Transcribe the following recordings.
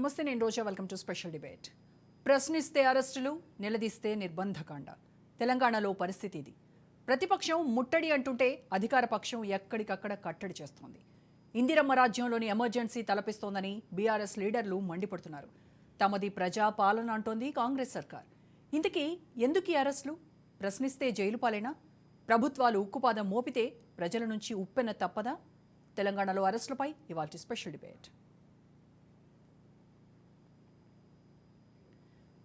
నమస్తే, నేను Roja. Welcome to special debate. ప్రశ్నిస్తే అరెస్టులు, నిలదీస్తే నిర్బంధకాండ. తెలంగాణలో పరిస్థితి ఇది. ప్రతిపక్షం ముట్టడి అంటుంటే అధికార పక్షం ఎక్కడికక్కడ కట్టడి చేస్తోంది. ఇందిరమ్మ రాజ్యంలోని ఎమర్జెన్సీ తలపిస్తోందని బీఆర్ఎస్ లీడర్లు మండిపడుతున్నారు. తమది ప్రజా పాలన అంటోంది కాంగ్రెస్ సర్కార్. ఇంతకీ ఎందుకు ఈ అరెస్టులు? ప్రశ్నిస్తే జైలు పాలేనా? ప్రభుత్వాలు ఉక్కుపాదం మోపితే ప్రజల నుంచి ఉప్పెన తప్పదా? తెలంగాణలో అరెస్టులపై ఇవాల్టి స్పెషల్ డిబేట్.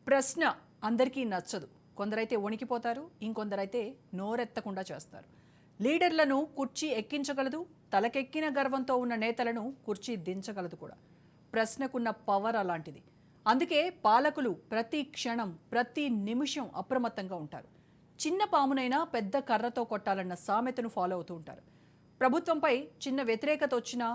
ప్రశ్న అందరికీ నచ్చదు. కొందరైతే వణికిపోతారు, ఇంకొందరైతే నోరెత్తకుండా చేస్తారు. లీడర్లను కుర్చీ ఎక్కించగలదు, తలకెక్కిన గర్వంతో ఉన్న నేతలను కుర్చీ దించగలదు కూడా. ప్రశ్నకున్న పవర్ అలాంటిది. అందుకే పాలకులు ప్రతి క్షణం, ప్రతి నిమిషం అప్రమత్తంగా ఉంటారు. చిన్న పామునైనా పెద్ద కర్రతో కొట్టాలన్న సామెతను ఫాలో అవుతూ ఉంటారు. ప్రభుత్వంపై చిన్న వ్యతిరేకత వచ్చినా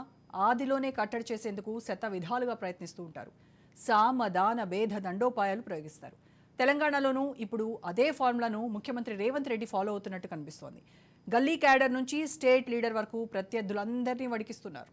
ఆదిలోనే కట్టడి చేసేందుకు శత విధాలుగా ప్రయత్నిస్తూ ఉంటారు. సామదాన భేద దండోపాయాలు ప్రయోగిస్తారు. తెలంగాణలోనూ ఇప్పుడు అదే ఫార్ములాను ముఖ్యమంత్రి రేవంత్ రెడ్డి ఫాలో అవుతున్నట్టు కనిపిస్తోంది. గల్లీ క్యాడర్ నుంచి స్టేట్ లీడర్ వరకు ప్రత్యర్థులందరినీ వడికిస్తున్నారు.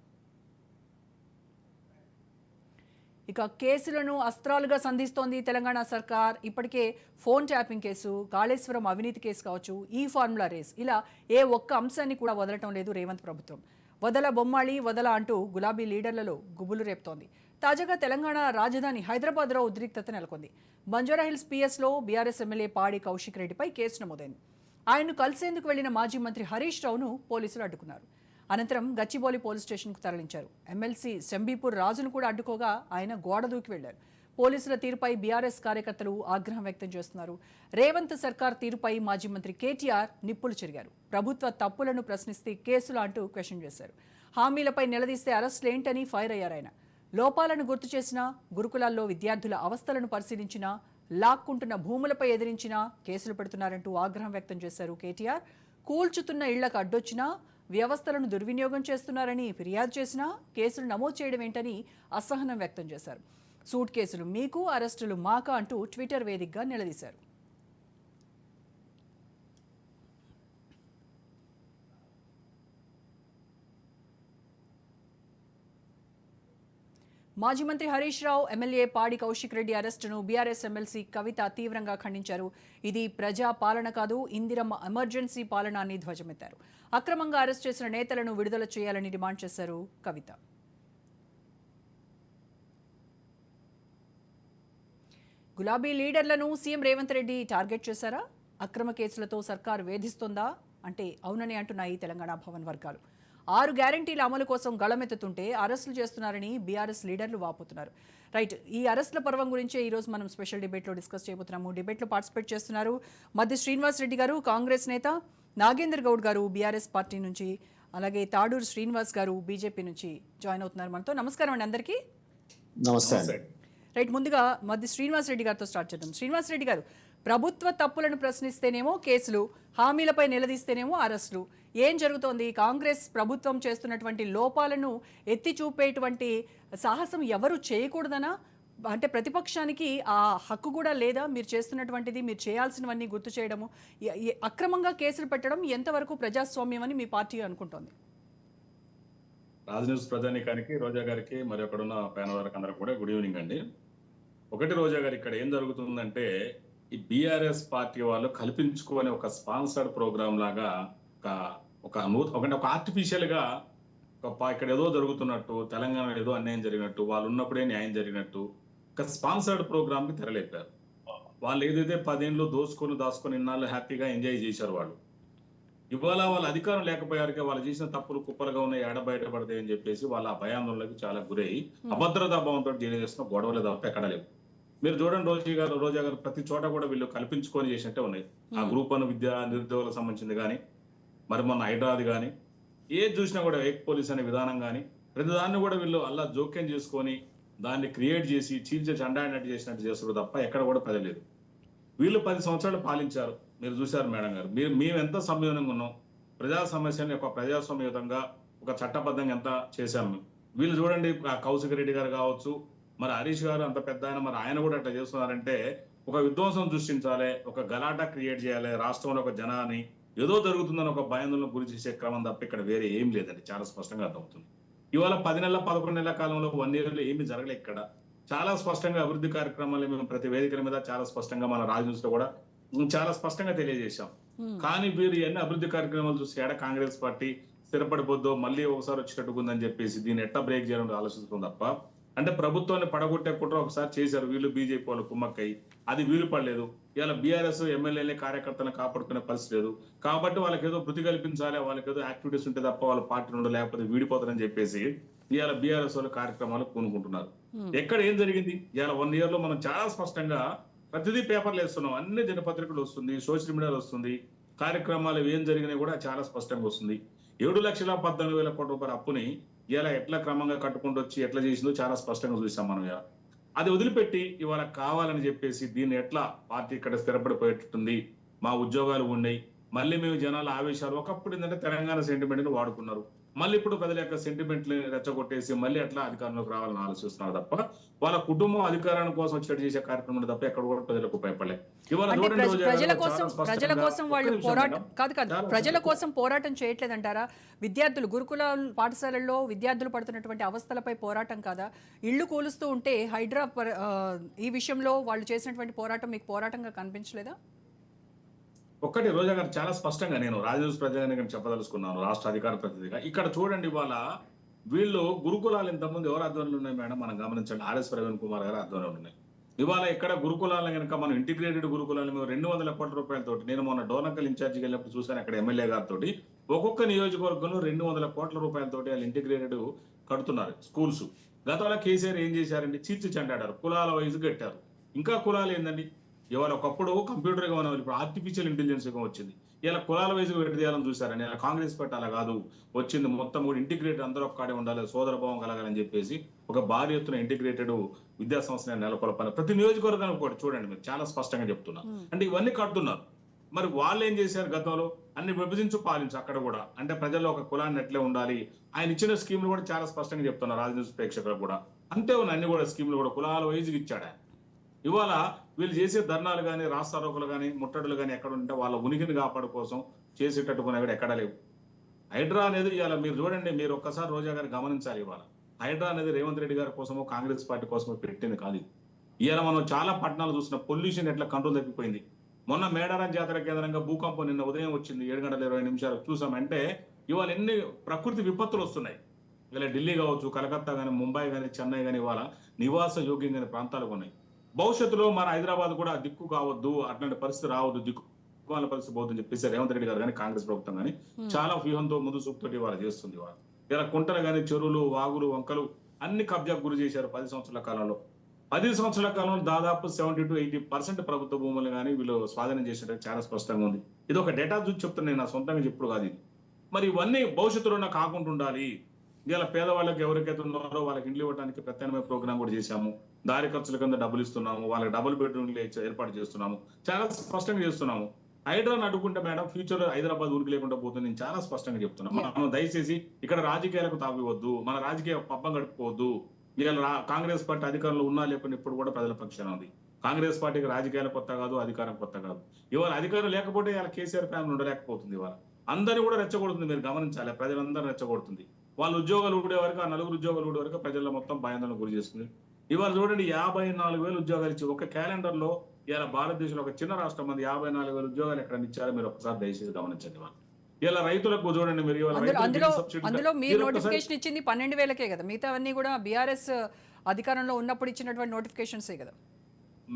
ఇక కేసులను అస్త్రాలుగా సంధిస్తోంది తెలంగాణ సర్కార్. ఇప్పటికే ఫోన్ ట్యాపింగ్ కేసు, కాళేశ్వరం అవినీతి కేసు కావచ్చు, ఈ ఫార్ములా రేస్, ఇలా ఏ ఒక్క అంశాన్ని కూడా వదలటం లేదు రేవంత్ ప్రభుత్వం. వదల బొమ్మాళి వదల అంటూ గులాబీ లీడర్లలో గుబులు రేపుతోంది. తాజాగా తెలంగాణ రాజధాని హైదరాబాద్లో ఉద్రిక్తత నెలకొంది. బంజారాహిల్స్ పిఎస్లో బీఆర్ఎస్ ఎమ్మెల్యే పాడి కౌశిక్ రెడ్డిపై కేసు నమోదైంది. ఆయన్ను కలిసేందుకు వెళ్లిన మాజీ మంత్రి హరీష్ రావును పోలీసులు అడ్డుకున్నారు. అనంతరం గచ్చిబౌలి పోలీస్ స్టేషన్కు తరలించారు. ఎమ్మెల్సీ శంబీపూర్ రాజును కూడా అడ్డుకోగా ఆయన గోడ దూకి వెళ్లారు. పోలీసుల తీరుపై బీఆర్ఎస్ కార్యకర్తలు ఆగ్రహం వ్యక్తం చేస్తున్నారు. రేవంత్ సర్కార్ తీరుపై మాజీ మంత్రి కేటీఆర్ నిప్పులు చెరిగారు. ప్రభుత్వ తప్పులను ప్రశ్నిస్తే కేసులు అంటూ క్వశ్చన్ చేశారు. హామీలపై నిలదీస్తే అరెస్టులేంటని ఫైర్ అయ్యారు ఆయన. లోపాలను గుర్తు చేసినా, గురుకులాల్లో విద్యార్థుల అవస్థలను పరిశీలించినా, లాక్కుంటున్న భూములపై ఎదిరించినా కేసులు పెడుతున్నారంటూ ఆగ్రహం వ్యక్తం చేశారు కేటీఆర్. కూల్చుతున్న ఇళ్లకు అడ్డొచ్చినా, వ్యవస్థలను దుర్వినియోగం చేస్తున్నారని ఫిర్యాదు చేసినా కేసులు నమోదు చేయడం ఏంటని అసహనం వ్యక్తం చేశారు. సూట్ కేసులు మీకు, అరెస్టులు మాకా అంటూ ట్విట్టర్ వేదికగా నిలదీశారు. మాజీ మంత్రి హరీష్ రావు, ఎమ్మెల్యే పాడి కౌశిక్ రెడ్డి అరెస్టును బీఆర్ఎస్ ఎమ్మెల్సీ కవిత తీవ్రంగా ఖండించారు. ఇది ప్రజా పాలన కాదు, ఇందిరమ్మ ఎమర్జెన్సీ పాలన అని ధ్వజమెత్తారు. అక్రమంగా అరెస్ట్ చేసిన నేతలను విడుదల చేయాలని డిమాండ్ చేశారు కవిత. గులాబీ లీడర్లను సీఎం రేవంత్ రెడ్డి టార్గెట్ చేశారా? అక్రమ కేసులతో సర్కారు వేధిస్తోందా అంటే అవునని అంటున్నాయి తెలంగాణ భవన్ వర్గాలు. 6 గ్యారంటీల అమలు కోసం గళమెత్తుతుంటే అరెస్టులు చేస్తున్నారని బీఆర్ఎస్ లీడర్లు వాపోతున్నారు. రైట్, ఈ అరెస్టుల పర్వం గురించే ఈరోజు మనం స్పెషల్ డిబేట్లో డిస్కస్ చేయబోతున్నాము. డిబేట్లో పార్టిసిపేట్ చేస్తున్నారు మధ్య శ్రీనివాస్ రెడ్డి గారు, కాంగ్రెస్ నేత, నాగేందర్ గౌడ్ గారు బీఆర్ఎస్ పార్టీ నుంచి, అలాగే తాడూరు శ్రీనివాస్ గారు బీజేపీ నుంచి జాయిన్ అవుతున్నారు మనతో. నమస్కారం అండి అందరికీ. నమస్తే. రైట్, ముందుగా మధ్య శ్రీనివాస్ రెడ్డి గారితో స్టార్ట్ చేద్దాం. శ్రీనివాస్ రెడ్డి గారు, ప్రభుత్వ తప్పులను ప్రశ్నిస్తేనేమో కేసులు, హామీలపై నిలదీస్తేనేమో అరెస్టులు. ఏం జరుగుతోంది? కాంగ్రెస్ ప్రభుత్వం చేస్తున్నటువంటి లోపాలను ఎత్తి చూపేటువంటి సాహసం ఎవరు చేయకూడదనా? అంటే ప్రతిపక్షానికి ఆ హక్కు కూడా లేదా? మీరు చేస్తున్నటువంటిది, మీరు చేయాల్సినవన్నీ గుర్తు చేయడము, అక్రమంగా కేసులు పెట్టడం ఎంతవరకు ప్రజాస్వామ్యం అని మీ పార్టీ అనుకుంటోంది? రాజ్ న్యూస్ ప్రజానీకానికి, రోజా గారికి, మరి అక్కడున్న ప్యానల్ వారికి అందరికి కూడా గుడ్ ఈవినింగ్ అండి. ఒకటి, రోజా గారు, ఇక్కడ ఏం జరుగుతుందంటే ఈ బీఆర్ఎస్ పార్టీ వాళ్ళు కల్పించుకునే ఒక స్పాన్సర్డ్ ప్రోగ్రామ్ లాగా ఒక ఆర్టిఫిషియల్ గా ఇక్కడ ఏదో జరుగుతున్నట్టు, తెలంగాణ ఏదో అన్యాయం జరిగినట్టు, వాళ్ళు ఉన్నప్పుడే న్యాయం జరిగినట్టు ఒక స్పాన్సర్డ్ ప్రోగ్రామ్ కి తెరలేపారు. వాళ్ళు ఏదైతే 10 ఏళ్ళు దాచుకొని ఇన్నాళ్ళు హ్యాపీగా ఎంజాయ్ చేశారు. వాళ్ళు ఇవాళ వాళ్ళ అధికారం లేకపోయారుగా వాళ్ళు చేసిన తప్పులు కుప్పలుగా ఉన్నాయి, బయటపడతాయి అని చెప్పేసి వాళ్ళ ఆ భయాందోళనకి చాలా గురై అభద్రతా భావంతో డీల్ చేస్తున్న గొడవలు తప్ప ఎక్కడ లేవు. మీరు చూడండి రోజా గారు ప్రతి చోట కూడా వీళ్ళు కల్పించుకొని చేసినట్టే ఉన్నాయి. ఆ గ్రూప్ 1 విద్యా నిరుద్యోగులకు సంబంధించింది కానీ, మరి మొన్న హైదరాబాద్ కానీ, ఏది చూసినా కూడా ఏక్ పోలీస్ అనే విధానం కానీ, ప్రతి దాన్ని కూడా వీళ్ళు అలా జోక్యం చేసుకొని దాన్ని క్రియేట్ చేసి చీల్చే చండాడినట్టు చేసినట్టు చేస్తారు తప్ప ఎక్కడ కూడా పదలేదు. వీళ్ళు 10 సంవత్సరాలు పాలించారు. మీరు చూశారు మేడం గారు, మేము ఎంత సంయోజనంగా ఉన్నాం, ప్రజా సమస్యని ఒక ప్రజాస్వామ్యయుతంగా ఒక చట్టబద్ధంగా ఎంత చేశాము. వీళ్ళు చూడండి, కౌశిక్ రెడ్డి గారు కావచ్చు, మరి హరీష్ గారు అంత పెద్ద ఆయన, మరి ఆయన కూడా అట్లా చేస్తున్నారంటే ఒక విధ్వంసం సృష్టించాలి, ఒక గలాటా క్రియేట్ చేయాలి, రాష్ట్రంలో ఒక జనాన్ని ఏదో జరుగుతుందని ఒక భయాందోళన గురి చేసే క్రమం తప్ప ఇక్కడ వేరే ఏం లేదండి. చాలా స్పష్టంగా అర్థమవుతుంది. ఇవాళ 10 నెలల 11 నెలల కాలంలో 1 yearలో ఏమి జరగలేదు. ఇక్కడ చాలా స్పష్టంగా అభివృద్ధి కార్యక్రమాలు మేము ప్రతి వేదికల మీద చాలా స్పష్టంగా మన న్యూస్ లో కూడా చాలా స్పష్టంగా తెలియజేశాం. కానీ వీరు ఎన్ని అభివృద్ధి కార్యక్రమాలు చూసి ఏడ కాంగ్రెస్ పార్టీ స్థిరపడిపోద్దో మళ్ళీ ఒకసారి వచ్చేటట్టుకుందని చెప్పేసి దీన్ని ఎట్లా బ్రేక్ చేయాలని ఆలోచిస్తుంది తప్ప, అంటే ప్రభుత్వాన్ని పడగొట్టే కుట్ర ఒకసారి చేశారు వీళ్ళు బీజేపీ వాళ్ళు కుమ్మక్కై, అది వీలు పడలేదు. ఇలా బీఆర్ఎస్ ఎమ్మెల్యేలే కార్యకర్తలను కాపాడుకునే పరిస్థితి లేదు కాబట్టి వాళ్ళకి ఏదో బుద్ధి కల్పించాలి, వాళ్ళకి ఏదో యాక్టివిటీస్ ఉంటే తప్ప వాళ్ళ పార్టీ నుండి లేకపోతే వీడిపోతారని చెప్పేసి ఇవాళ బీఆర్ఎస్ వాళ్ళు కార్యక్రమాలు పూనుకుంటున్నారు. ఎక్కడ ఏం జరిగింది ఇవాళ 1 year లో మనం చాలా స్పష్టంగా ప్రతిదీ పేపర్లు వేస్తున్నాం, అన్ని దినపత్రికలు వస్తుంది, సోషల్ మీడియాలో వస్తుంది, కార్యక్రమాలు ఏం జరిగినాయి కూడా చాలా స్పష్టంగా వస్తుంది. 7,14,000 కోట్ల రూపాయల అప్పుని ఇలా ఎట్లా క్రమంగా కట్టుకుంటూ వచ్చి ఎట్లా చేసిందో చాలా స్పష్టంగా చూసాం మనం. అది వదిలిపెట్టి ఇవాళ కావాలని చెప్పేసి దీన్ని ఎట్లా పార్టీ ఇక్కడ స్థిరపడిపోయేటట్టుంది, మా ఉద్యోగాలు ఉన్నాయి, మళ్ళీ మేము జనాల ఆవేశాలు ఒకప్పుడు ఏంటంటే తెలంగాణ సెంటిమెంట్ ని వాడుకున్నారు, మళ్ళీ ఇప్పుడు ప్రజల యొక్క సెంటిమెంట్ రెచ్చగొట్టేసి మళ్ళీ ఎట్లా అధికారంలోకి రావాలని ఆలోచిస్తున్నారు తప్ప వాళ్ళ కుటుంబం అధికారాన్ని కోసం వచ్చేట్టు చేసే కార్యక్రమం తప్ప ఎక్కడ కూడా ప్రజలకు ఉపయోగపడలేదు. ఇవాళ అంటే చూడండి రోజా ప్రజల గారు కోసం చాలా ప్రజల స్పష్టంగా కోసం వాళ్ళు ఒక్క నిమిషం పోరాటం మేడం. కాదు కాదు చాలా ప్రజల స్పష్టంగా. కోసం పోరాటం చేయట్లేదంటారా? విద్యార్థులు గురుకుల పాఠశాలల్లో విద్యార్థులు పడుతున్నటువంటి అవస్థలపై పోరాటం కాదా? ఇళ్లు కూలుస్తూ ఉంటే ఈ విషయంలో వాళ్ళు చేసినటువంటి పోరాటం మీకు పోరాటంగా కనిపించలేదా? ఒక్కటి రోజా గారు చాలా స్పష్టంగా నేను రాజనీతి ప్రజానికి చెప్పదలుచుకున్నాను రాష్ట్ర అధికార ప్రతినిధిగా. ఇక్కడ చూడండి ఇవాళ వీళ్ళు గురుకులాలు ఇంతకుముందు ఎవరు ఆధ్వర్యంలో ఉన్నాయి మేడం మనం గమనించండి, ఆర్ఎస్ ప్రవీణ్ కుమార్ గారు ఆధ్వర్యంలో ఉన్నాయి. ఇవాళ ఇక్కడ గురుకులాలను కనుక మనం ఇంటిగ్రేటెడ్ గురుకులాలు మేము 200 కోట్ల రూపాయలతోటి, నేను మొన్న డోనకల్ ఇన్ఛార్జికి వెళ్ళినప్పుడు చూశాను అక్కడ ఎమ్మెల్యే గారితో, ఒక్కొక్క నియోజకవర్గంలో 200 కోట్ల రూపాయలతోటి వాళ్ళు ఇంటిగ్రేటెడ్ కడుతున్నారు స్కూల్స్. గతంలో కేసీఆర్ ఏం చేశారండి, చీల్చి చెండాడారు, కులాల వైజ్ కట్టారు. ఇంకా కులాలు ఏందండి, ఇవాళ ఒకప్పుడు కంప్యూటర్ గా మనం ఇప్పుడు ఆర్టిఫిషియల్ ఇంటెలిజెన్స్ గా వచ్చింది, ఇలా కులాల వైజ్ పెట్టేయాలని చూసారని. అలా కాంగ్రెస్ పార్టీ అలా కాదు, వచ్చింది మొత్తం కూడా ఇంటిగ్రేటెడ్ అందరూ ఒక్కడే ఉండాలి, సోదరభావం కలగాలని చెప్పేసి ఒక భారీ ఎత్తున ఇంటిగ్రేటెడ్ విద్యా సంస్థ నెలకొల్పాలి. ప్రతి నియోజకవర్గానికి కూడా చూడండి మీరు చాలా స్పష్టంగా చెప్తున్నా. అంటే ఇవన్నీ కడుతున్నారు. మరి వాళ్ళు ఏం చేశారు గతంలో, అన్ని విభజించు పాలించు అక్కడ కూడా, అంటే ప్రజల్లో ఒక కులాన్ని ఎట్లే ఉండాలి. ఆయన ఇచ్చిన స్కీమ్లు కూడా చాలా స్పష్టంగా చెప్తున్నారు రాజనీతి ప్రేక్షకులు కూడా. అంతే ఉన్నాయి అన్ని కూడా స్కీమ్లు కూడా కులాల వైజ్గా ఇచ్చాడు. ఇవాళ వీళ్ళు చేసే ధర్నాలు కానీ రాస్తారోకులు కానీ ముట్టడులు కానీ ఎక్కడ ఉంటే వాళ్ళ ఉనికిని కాపాడు కోసం చేసేటట్టుకునే కూడా ఎక్కడా లేవు. హైడ్రా అనేది ఇవాళ మీరు చూడండి, మీరు ఒక్కసారి రోజా గారు గమనించాలి. ఇవాళ హైడ్రా అనేది రేవంత్ రెడ్డి గారి కోసమో కాంగ్రెస్ పార్టీ కోసమో పెట్టింది కాదు. ఇవాళ మనం చాలా పట్టణాలు చూసిన పొల్యూషన్ ఎట్లా కంట్రోల్ తప్పిపోయింది. మొన్న మేడారం జాతర కేంద్రంగా భూకంపం నిన్న ఉదయం వచ్చింది, 7:20 చూసాం. అంటే ఇవాళ ఎన్ని ప్రకృతి విపత్తులు వస్తున్నాయి. ఇలా ఢిల్లీ కావచ్చు, కలకత్తా కానీ, ముంబై కానీ, చెన్నై కానీ ఇవాళ నివాస యోగ్యం కాని ప్రాంతాలు ఉన్నాయి. భవిష్యత్తులో మన హైదరాబాద్ కూడా దిక్కు కావద్దు, అట్లాంటి పరిస్థితి రావద్దు, దిక్కుమాల పరిస్థితి పోతుందని చెప్పేసి రేవంత్ రెడ్డి గారు కానీ కాంగ్రెస్ ప్రభుత్వం కానీ చాలా వ్యూహంతో ముందు చూపుతోటి వాళ్ళు చేస్తుంది. వాళ్ళు ఇలా కుంటలు కానీ, చెరువులు, వాగులు, వంకలు అన్ని కబ్జాకు గురి చేశారు 10 సంవత్సరాల కాలంలో. 10 సంవత్సరాల కాలంలో దాదాపు 70 to 80% ప్రభుత్వ భూములు కానీ వీళ్ళు స్వాధీనం చేసినట్టు చాలా స్పష్టంగా ఉంది. ఇది ఒక డేటా చూసి చెప్తాను, నేను నా సొంతంగా చెప్పుడు కాదు ఇది. మరి ఇవన్నీ భవిష్యత్తులో కాకుండా ఉండాలి. ఇలా పేదవాళ్ళకి ఎవరికైతే ఉన్నారో వాళ్ళకి ఇండ్లు ఇవ్వడానికి ప్రత్యామ్నాయ ప్రోగ్రామ్ కూడా చేశాము, దారి ఖర్చుల కింద డబ్బులు ఇస్తున్నాము, వాళ్ళకి డబుల్ బెడ్రూమ్లు ఏర్పాటు చేస్తున్నాము, చాలా స్పష్టంగా చేస్తున్నాము. హైడ్రాని అడ్డుకుంటే మేడం ఫ్యూచర్ హైదరాబాద్ ఉనికి లేకుండా పోతుంది, నేను చాలా స్పష్టంగా చెప్తున్నాను. మనం దయచేసి ఇక్కడ రాజకీయాలకు తావివద్దు, మన రాజకీయ పబ్బం గడుపుకోవద్దు. ఇలా కాంగ్రెస్ పార్టీ అధికారంలో ఉన్నా లేకుండా ఇప్పుడు కూడా ప్రజల పక్షాన ఉంది. కాంగ్రెస్ పార్టీకి రాజకీయాలు కొత్త కాదు, అధికారం కొత్త కాదు. ఇవాళ అధికారం లేకపోతే ఇవాళ కేసీఆర్ ఫ్యామిలీ ఉండలేకపోతుంది. ఇవాళ అందరినీ కూడా రెచ్చగొడుతుంది, మీరు గమనించాలి, ప్రజలందరూ రెచ్చగొడుతుంది. వాళ్ళు ఉద్యోగాలు ఊడే వరకు, ఆ 4 ఉద్యోగాలు ఊడే వరకు ప్రజల్లో మొత్తం భయాందోళన గురి చేస్తుంది. ఇవాళ చూడండి 54,000 ఉద్యోగాలు ఇచ్చి ఒక క్యాలెండర్ లో ఇలా భారతదేశంలో ఒక చిన్న రాష్ట్రం మంది 54,000 ఉద్యోగాలు ఎక్కడ ఇచ్చారో మీరు ఒకసారి దయచేసి గమనించండి. వాళ్ళు ఇలా రైతులకు చూడండి మీరు, అందులో మీరు నోటిఫికేషన్ ఇచ్చింది 12,000కే కదా, మిగతావన్నీ కూడా బీఆర్ఎస్ అధికారంలో ఉన్నప్పుడు ఇచ్చినటువంటి నోటిఫికేషన్సే కదా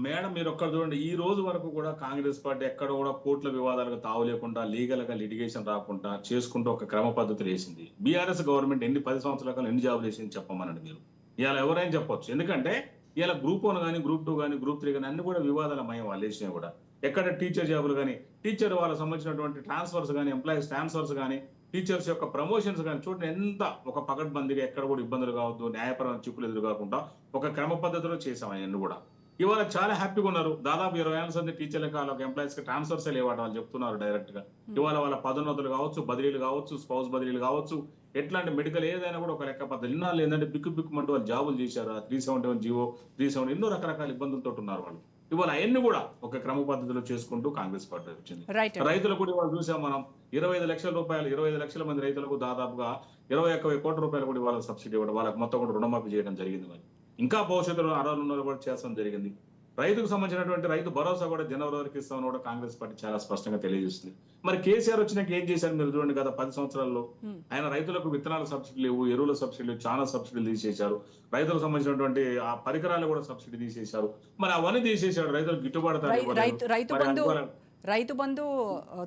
మేడం. మీరు ఒక్కరు చూడండి, ఈ రోజు వరకు కూడా కాంగ్రెస్ పార్టీ ఎక్కడ కూడా కోర్టుల వివాదాలకు తావు లేకుండా, లీగల్ గా లిటిగేషన్ రాకుండా చేసుకుంటూ ఒక క్రమ పద్ధతులు వేసింది. బీఆర్ఎస్ గవర్నమెంట్ 10 సంవత్సరాల కాలం ఎన్ని జాబులు వేసింది చెప్పమనండి మీరు. ఇవాళ ఎవరైనా చెప్పొచ్చు, ఎందుకంటే ఇలా Group 1 కానీ, Group 2 కానీ, Group 3 కానీ అన్ని కూడా వివాదాల మయం వాళ్ళు వేసినవి కూడా. ఎక్కడ టీచర్ జాబులు కానీ, టీచర్ వాళ్ళకి సంబంధించినటువంటి ట్రాన్స్ఫర్స్ కానీ, ఎంప్లాయీస్ ట్రాన్స్ఫర్స్ కానీ, టీచర్స్ యొక్క ప్రమోషన్స్ కానీ చూడండి ఎంత ఒక పకడ్బందీగా, ఎక్కడ కూడా ఇబ్బందులు కావద్దు, న్యాయపరమైన చిక్కులు ఎదురు కాకుండా ఒక క్రమ పద్ధతిలో చేసాం అవన్నీ కూడా. ఇవాళ చాలా హ్యాపీగా ఉన్నారు. దాదాపు 20 ఏళ్ళ సంది టీచర్లకు వాళ్ళకి ఎంప్లాయీస్ కి ట్రాన్స్ఫర్స్ లేవాట వాళ్ళు చెప్తున్నారు డైరెక్ట్ గా. ఇవాళ వాళ్ళ పదోన్నతులు కావచ్చు, బదిలీలు కావచ్చు, స్పౌస్ బదిలీలు కావచ్చు, ఎట్లాంటి మెడికల్ ఏదైనా కూడా ఒక లెక్క పద్ధతి. ఇన్నాళ్ళు ఏంటంటే బిక్కుమంటూ వాళ్ళు జాబులు చేశారు. 371 జీవో 370 ఎన్నో రకరకాల ఇబ్బందులతో ఉన్నారు వాళ్ళు. ఇవాళ అవన్నీ కూడా ఒక క్రమ పద్ధతిలో చేసుకుంటూ కాంగ్రెస్ పార్టీ వచ్చింది. రైతులు కూడా ఇవాళ చూసాం మనం 25 లక్షల రూపాయలు, 25 లక్షల మంది రైతులకు దాదాపుగా 21 కోట్ల రూపాయలు కూడా ఇవాళ సబ్సిడీ ఇవ్వడం, వాళ్ళకి మొత్తం కూడా రుణమాఫీ చేయడం జరిగింది. మరి ఇంకా భవిష్యత్తులో అర్హులు కూడా చేస్తాం జరిగింది. రైతుకు సంబంధించినటువంటి రైతు భరోసా కూడా జనవరి వరకు ఇస్తామని కూడా కాంగ్రెస్ పార్టీ చాలా స్పష్టంగా తెలియజేస్తుంది. మరి కేసీఆర్ వచ్చినాక ఏం చేశారు మీరు చూడండి. గత 10 సంవత్సరాల్లో ఆయన రైతులకు విత్తనాల సబ్సిడీ లేవు, ఎరువుల సబ్సిడీ లేవు, చాలా సబ్సిడీలు తీసేశారు. రైతులకు సంబంధించినటువంటి ఆ పరికరాలు కూడా సబ్సిడీ తీసేశారు. మరి అవన్నీ తీసేశాడు, రైతులకు గిట్టుబాటు ధర ఇవ్వలేదు. రైతు బంధు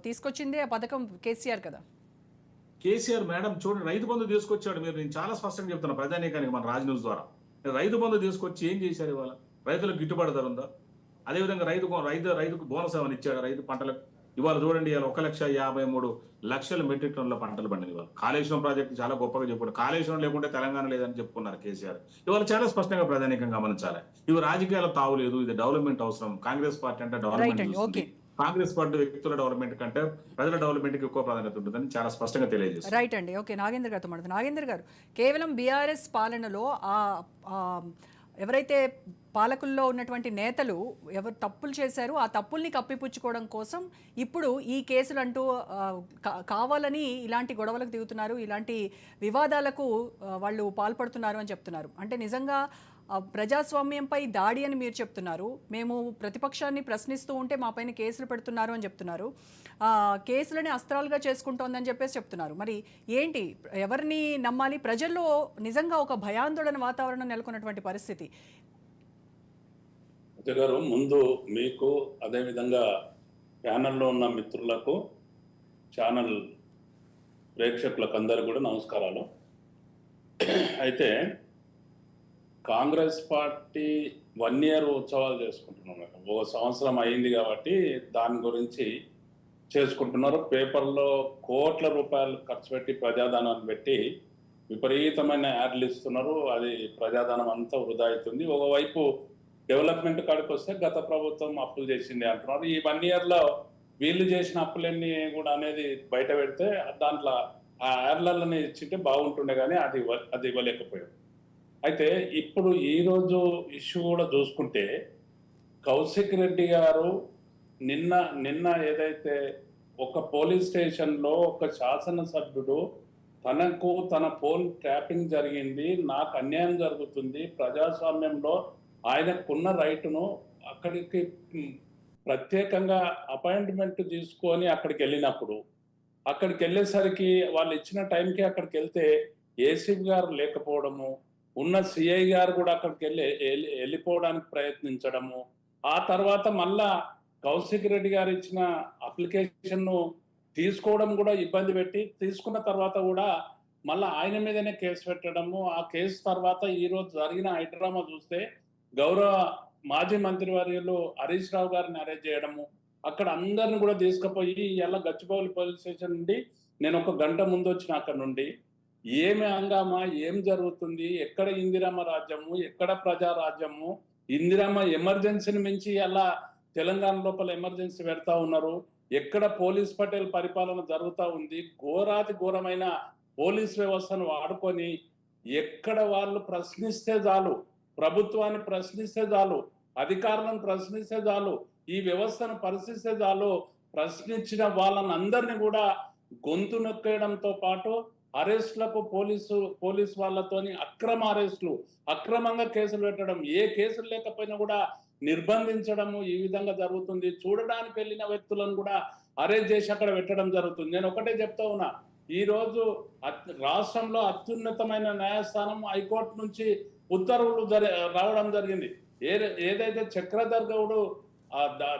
తీసుకొచ్చింది ఆ పథకం కేసీఆర్ కదా. కేసీఆర్ మేడం చూడండి, రైతు బంధు తీసుకొచ్చాడు. నేను చాలా స్పష్టంగా చెప్తున్నా ప్రజానీకానికి మన రాజ్ న్యూస్ ద్వారా. రైతు బంధు తీసుకొచ్చి ఏం చేశారు? ఇవాళ రైతులకు గిట్టుబాటు ధర ఉందా? అదేవిధంగా రైతుకు బోనస్ ఏమైనా ఇచ్చాడు రైతు పంటలకు? ఇవాళ చూడండి, ఇవాళ 1,53,00,000 మెట్రిక్ టన్నుల పంటలు పండింది. ఇవాళ కాళేశ్వరం ప్రాజెక్టు చాలా గొప్పగా చెప్పుకున్నారు. కాళేశ్వరం లేకుంటే తెలంగాణ లేదని చెప్పుకున్నారు కేసీఆర్. ఇవాళ చాలా స్పష్టంగా ప్రధానికంగా గమనించాలి. ఇవి రాజకీయాల తావు లేదు, ఇది డెవలప్మెంట్ అవసరం. కాంగ్రెస్ పార్టీ అంటే డెవలప్మెంట్, కాంగ్రెస్ పార్టీ వ్యక్తుల డెవలప్మెంట్ కంటే ప్రజల డెవలప్మెంట్ కి ఎక్కువ ప్రాధాన్యత ఉంటుందని చాలా స్పష్టంగా తెలియజేస్తారు. రైట్ అండి. ఓకే, నాగేంద్ర గారితో మాట్లాడుతున్నారు. నాగేంద్ర గారు, కేవలం బీఆర్ఎస్ పాలనలో ఎవరైతే పాలకుల్లో ఉన్నటువంటి నేతలు ఎవరు తప్పులు చేశారు, ఆ తప్పుల్ని కప్పిపుచ్చుకోవడం కోసం ఇప్పుడు ఈ కేసులు అంటూ కావాలని ఇలాంటి గొడవలకు దిగుతున్నారు, ఇలాంటి వివాదాలకు వాళ్ళు పాల్పడుతున్నారు అని చెప్తున్నారు. అంటే నిజంగా ప్రజాస్వామ్యంపై దాడి అని మీరు చెప్తున్నారు, మేము ప్రతిపక్షాన్ని ప్రశ్నిస్తూ ఉంటే మా పైన కేసులు పెడుతున్నారు అని చెప్తున్నారు, కేసులని అస్త్రాలుగా చేసుకుంటోందని చెప్పేసి చెప్తున్నారు. మరి ఏంటి, ఎవరిని నమ్మాలి? ప్రజల్లో నిజంగా ఒక భయాందోళన వాతావరణం నెలకొన్నటువంటి పరిస్థితి. గారు, ముందు మీకు అదేవిధంగా ప్యానల్లో ఉన్న మిత్రులకు, ఛానల్ ప్రేక్షకులకు అందరూ కూడా నమస్కారాలు. అయితే కాంగ్రెస్ పార్టీ 1 year ఉత్సవాలు చేసుకుంటున్నాం. 1 సంవత్సరం అయింది కాబట్టి దాని గురించి చేసుకుంటున్నారు. పేపర్లో కోట్ల రూపాయలు ఖర్చు పెట్టి ప్రజాధనాన్ని పెట్టి విపరీతమైన యాడ్లు ఇస్తున్నారు. అది ప్రజాధనం అంతా వృధా అవుతుంది. ఒకవైపు డెవలప్మెంట్ కాడికి వస్తే గత ప్రభుత్వం అప్పులు చేసింది అంటున్నారు. ఈ 1 yearలో వీళ్ళు చేసిన అప్పులన్నీ కూడా అనేది బయట పెడితే దాంట్లో ఆ యాడ్లని ఇచ్చింటే బాగుంటుండే, కానీ అది ఇవ్వలేకపోయాం. అయితే ఇప్పుడు ఈరోజు ఇష్యూ కూడా చూసుకుంటే కౌశిక్ రెడ్డి గారు నిన్న ఏదైతే ఒక పోలీస్ స్టేషన్లో ఒక శాసనసభ్యుడు తన ఫోన్ ట్యాపింగ్ జరిగింది, నాకు అన్యాయం జరుగుతుంది, ప్రజాస్వామ్యంలో ఆయనకున్న రైటును అక్కడికి ప్రత్యేకంగా అపాయింట్మెంట్ తీసుకొని అక్కడికి వెళ్ళినప్పుడు, అక్కడికి వెళ్ళేసరికి వాళ్ళు ఇచ్చిన టైంకి అక్కడికి వెళ్తే ఏసీపీ గారు లేకపోవడము, ఉన్న సిఐ గారు కూడా అక్కడికి వెళ్ళిపోవడానికి ప్రయత్నించడము, ఆ తర్వాత మళ్ళా కౌశిక్ రెడ్డి గారు ఇచ్చిన అప్లికేషన్ను తీసుకోవడం కూడా ఇబ్బంది పెట్టి, తీసుకున్న తర్వాత కూడా మళ్ళీ ఆయన మీదనే కేసు పెట్టడము. ఆ కేసు తర్వాత ఈరోజు జరిగిన హైడ్రామా చూస్తే గౌరవ మాజీ మంత్రివర్యులు హరీష్ రావు గారిని అరెస్ట్ చేయడము, అక్కడ అందరిని కూడా తీసుకుపోయి ఇలా గచ్చిబౌలి పోలీస్ స్టేషన్ నుండి నేను 1 గంట ముందు వచ్చిన అక్కడ నుండి ఏమి హంగామా, ఏం జరుగుతుంది, ఎక్కడ ఇందిరమ్మ రాజ్యము, ఎక్కడ ప్రజారాజ్యము, ఇందిరమ్మ ఎమర్జెన్సీని మించి అలా తెలంగాణ లోపల ఎమర్జెన్సీ పెడతా ఉన్నారు, ఎక్కడ పోలీస్ పటేల్ పరిపాలన జరుగుతూ ఉంది, ఘోరాతి ఘోరమైన పోలీస్ వ్యవస్థను వాడుకొని ఎక్కడ వాళ్ళు ప్రశ్నిస్తే చాలు, ప్రభుత్వాన్ని ప్రశ్నిస్తే చాలు, అధికారులను ప్రశ్నిస్తే చాలు, ఈ వ్యవస్థను పరిశీలిస్తే చాలు, ప్రశ్నించిన వాళ్ళని అందరినీ కూడా గొంతు నొక్కేయడంతో పాటు అరెస్టులకు పోలీసు వాళ్ళతోని అక్రమ అరెస్టులు, అక్రమంగా కేసులు పెట్టడం, ఏ కేసులు లేకపోయినా కూడా నిర్బంధించడము, ఈ విధంగా జరుగుతుంది. చూడడానికి వెళ్ళిన వ్యక్తులను కూడా అరెస్ట్ చేసి అక్కడ పెట్టడం జరుగుతుంది. నేను ఒకటే చెప్తా ఉన్నా, ఈరోజు రాష్ట్రంలో అత్యున్నతమైన న్యాయస్థానం హైకోర్టు నుంచి ఉత్తర్వులు రావడం జరిగింది. ఏదైతే చక్రధర్ గౌడ్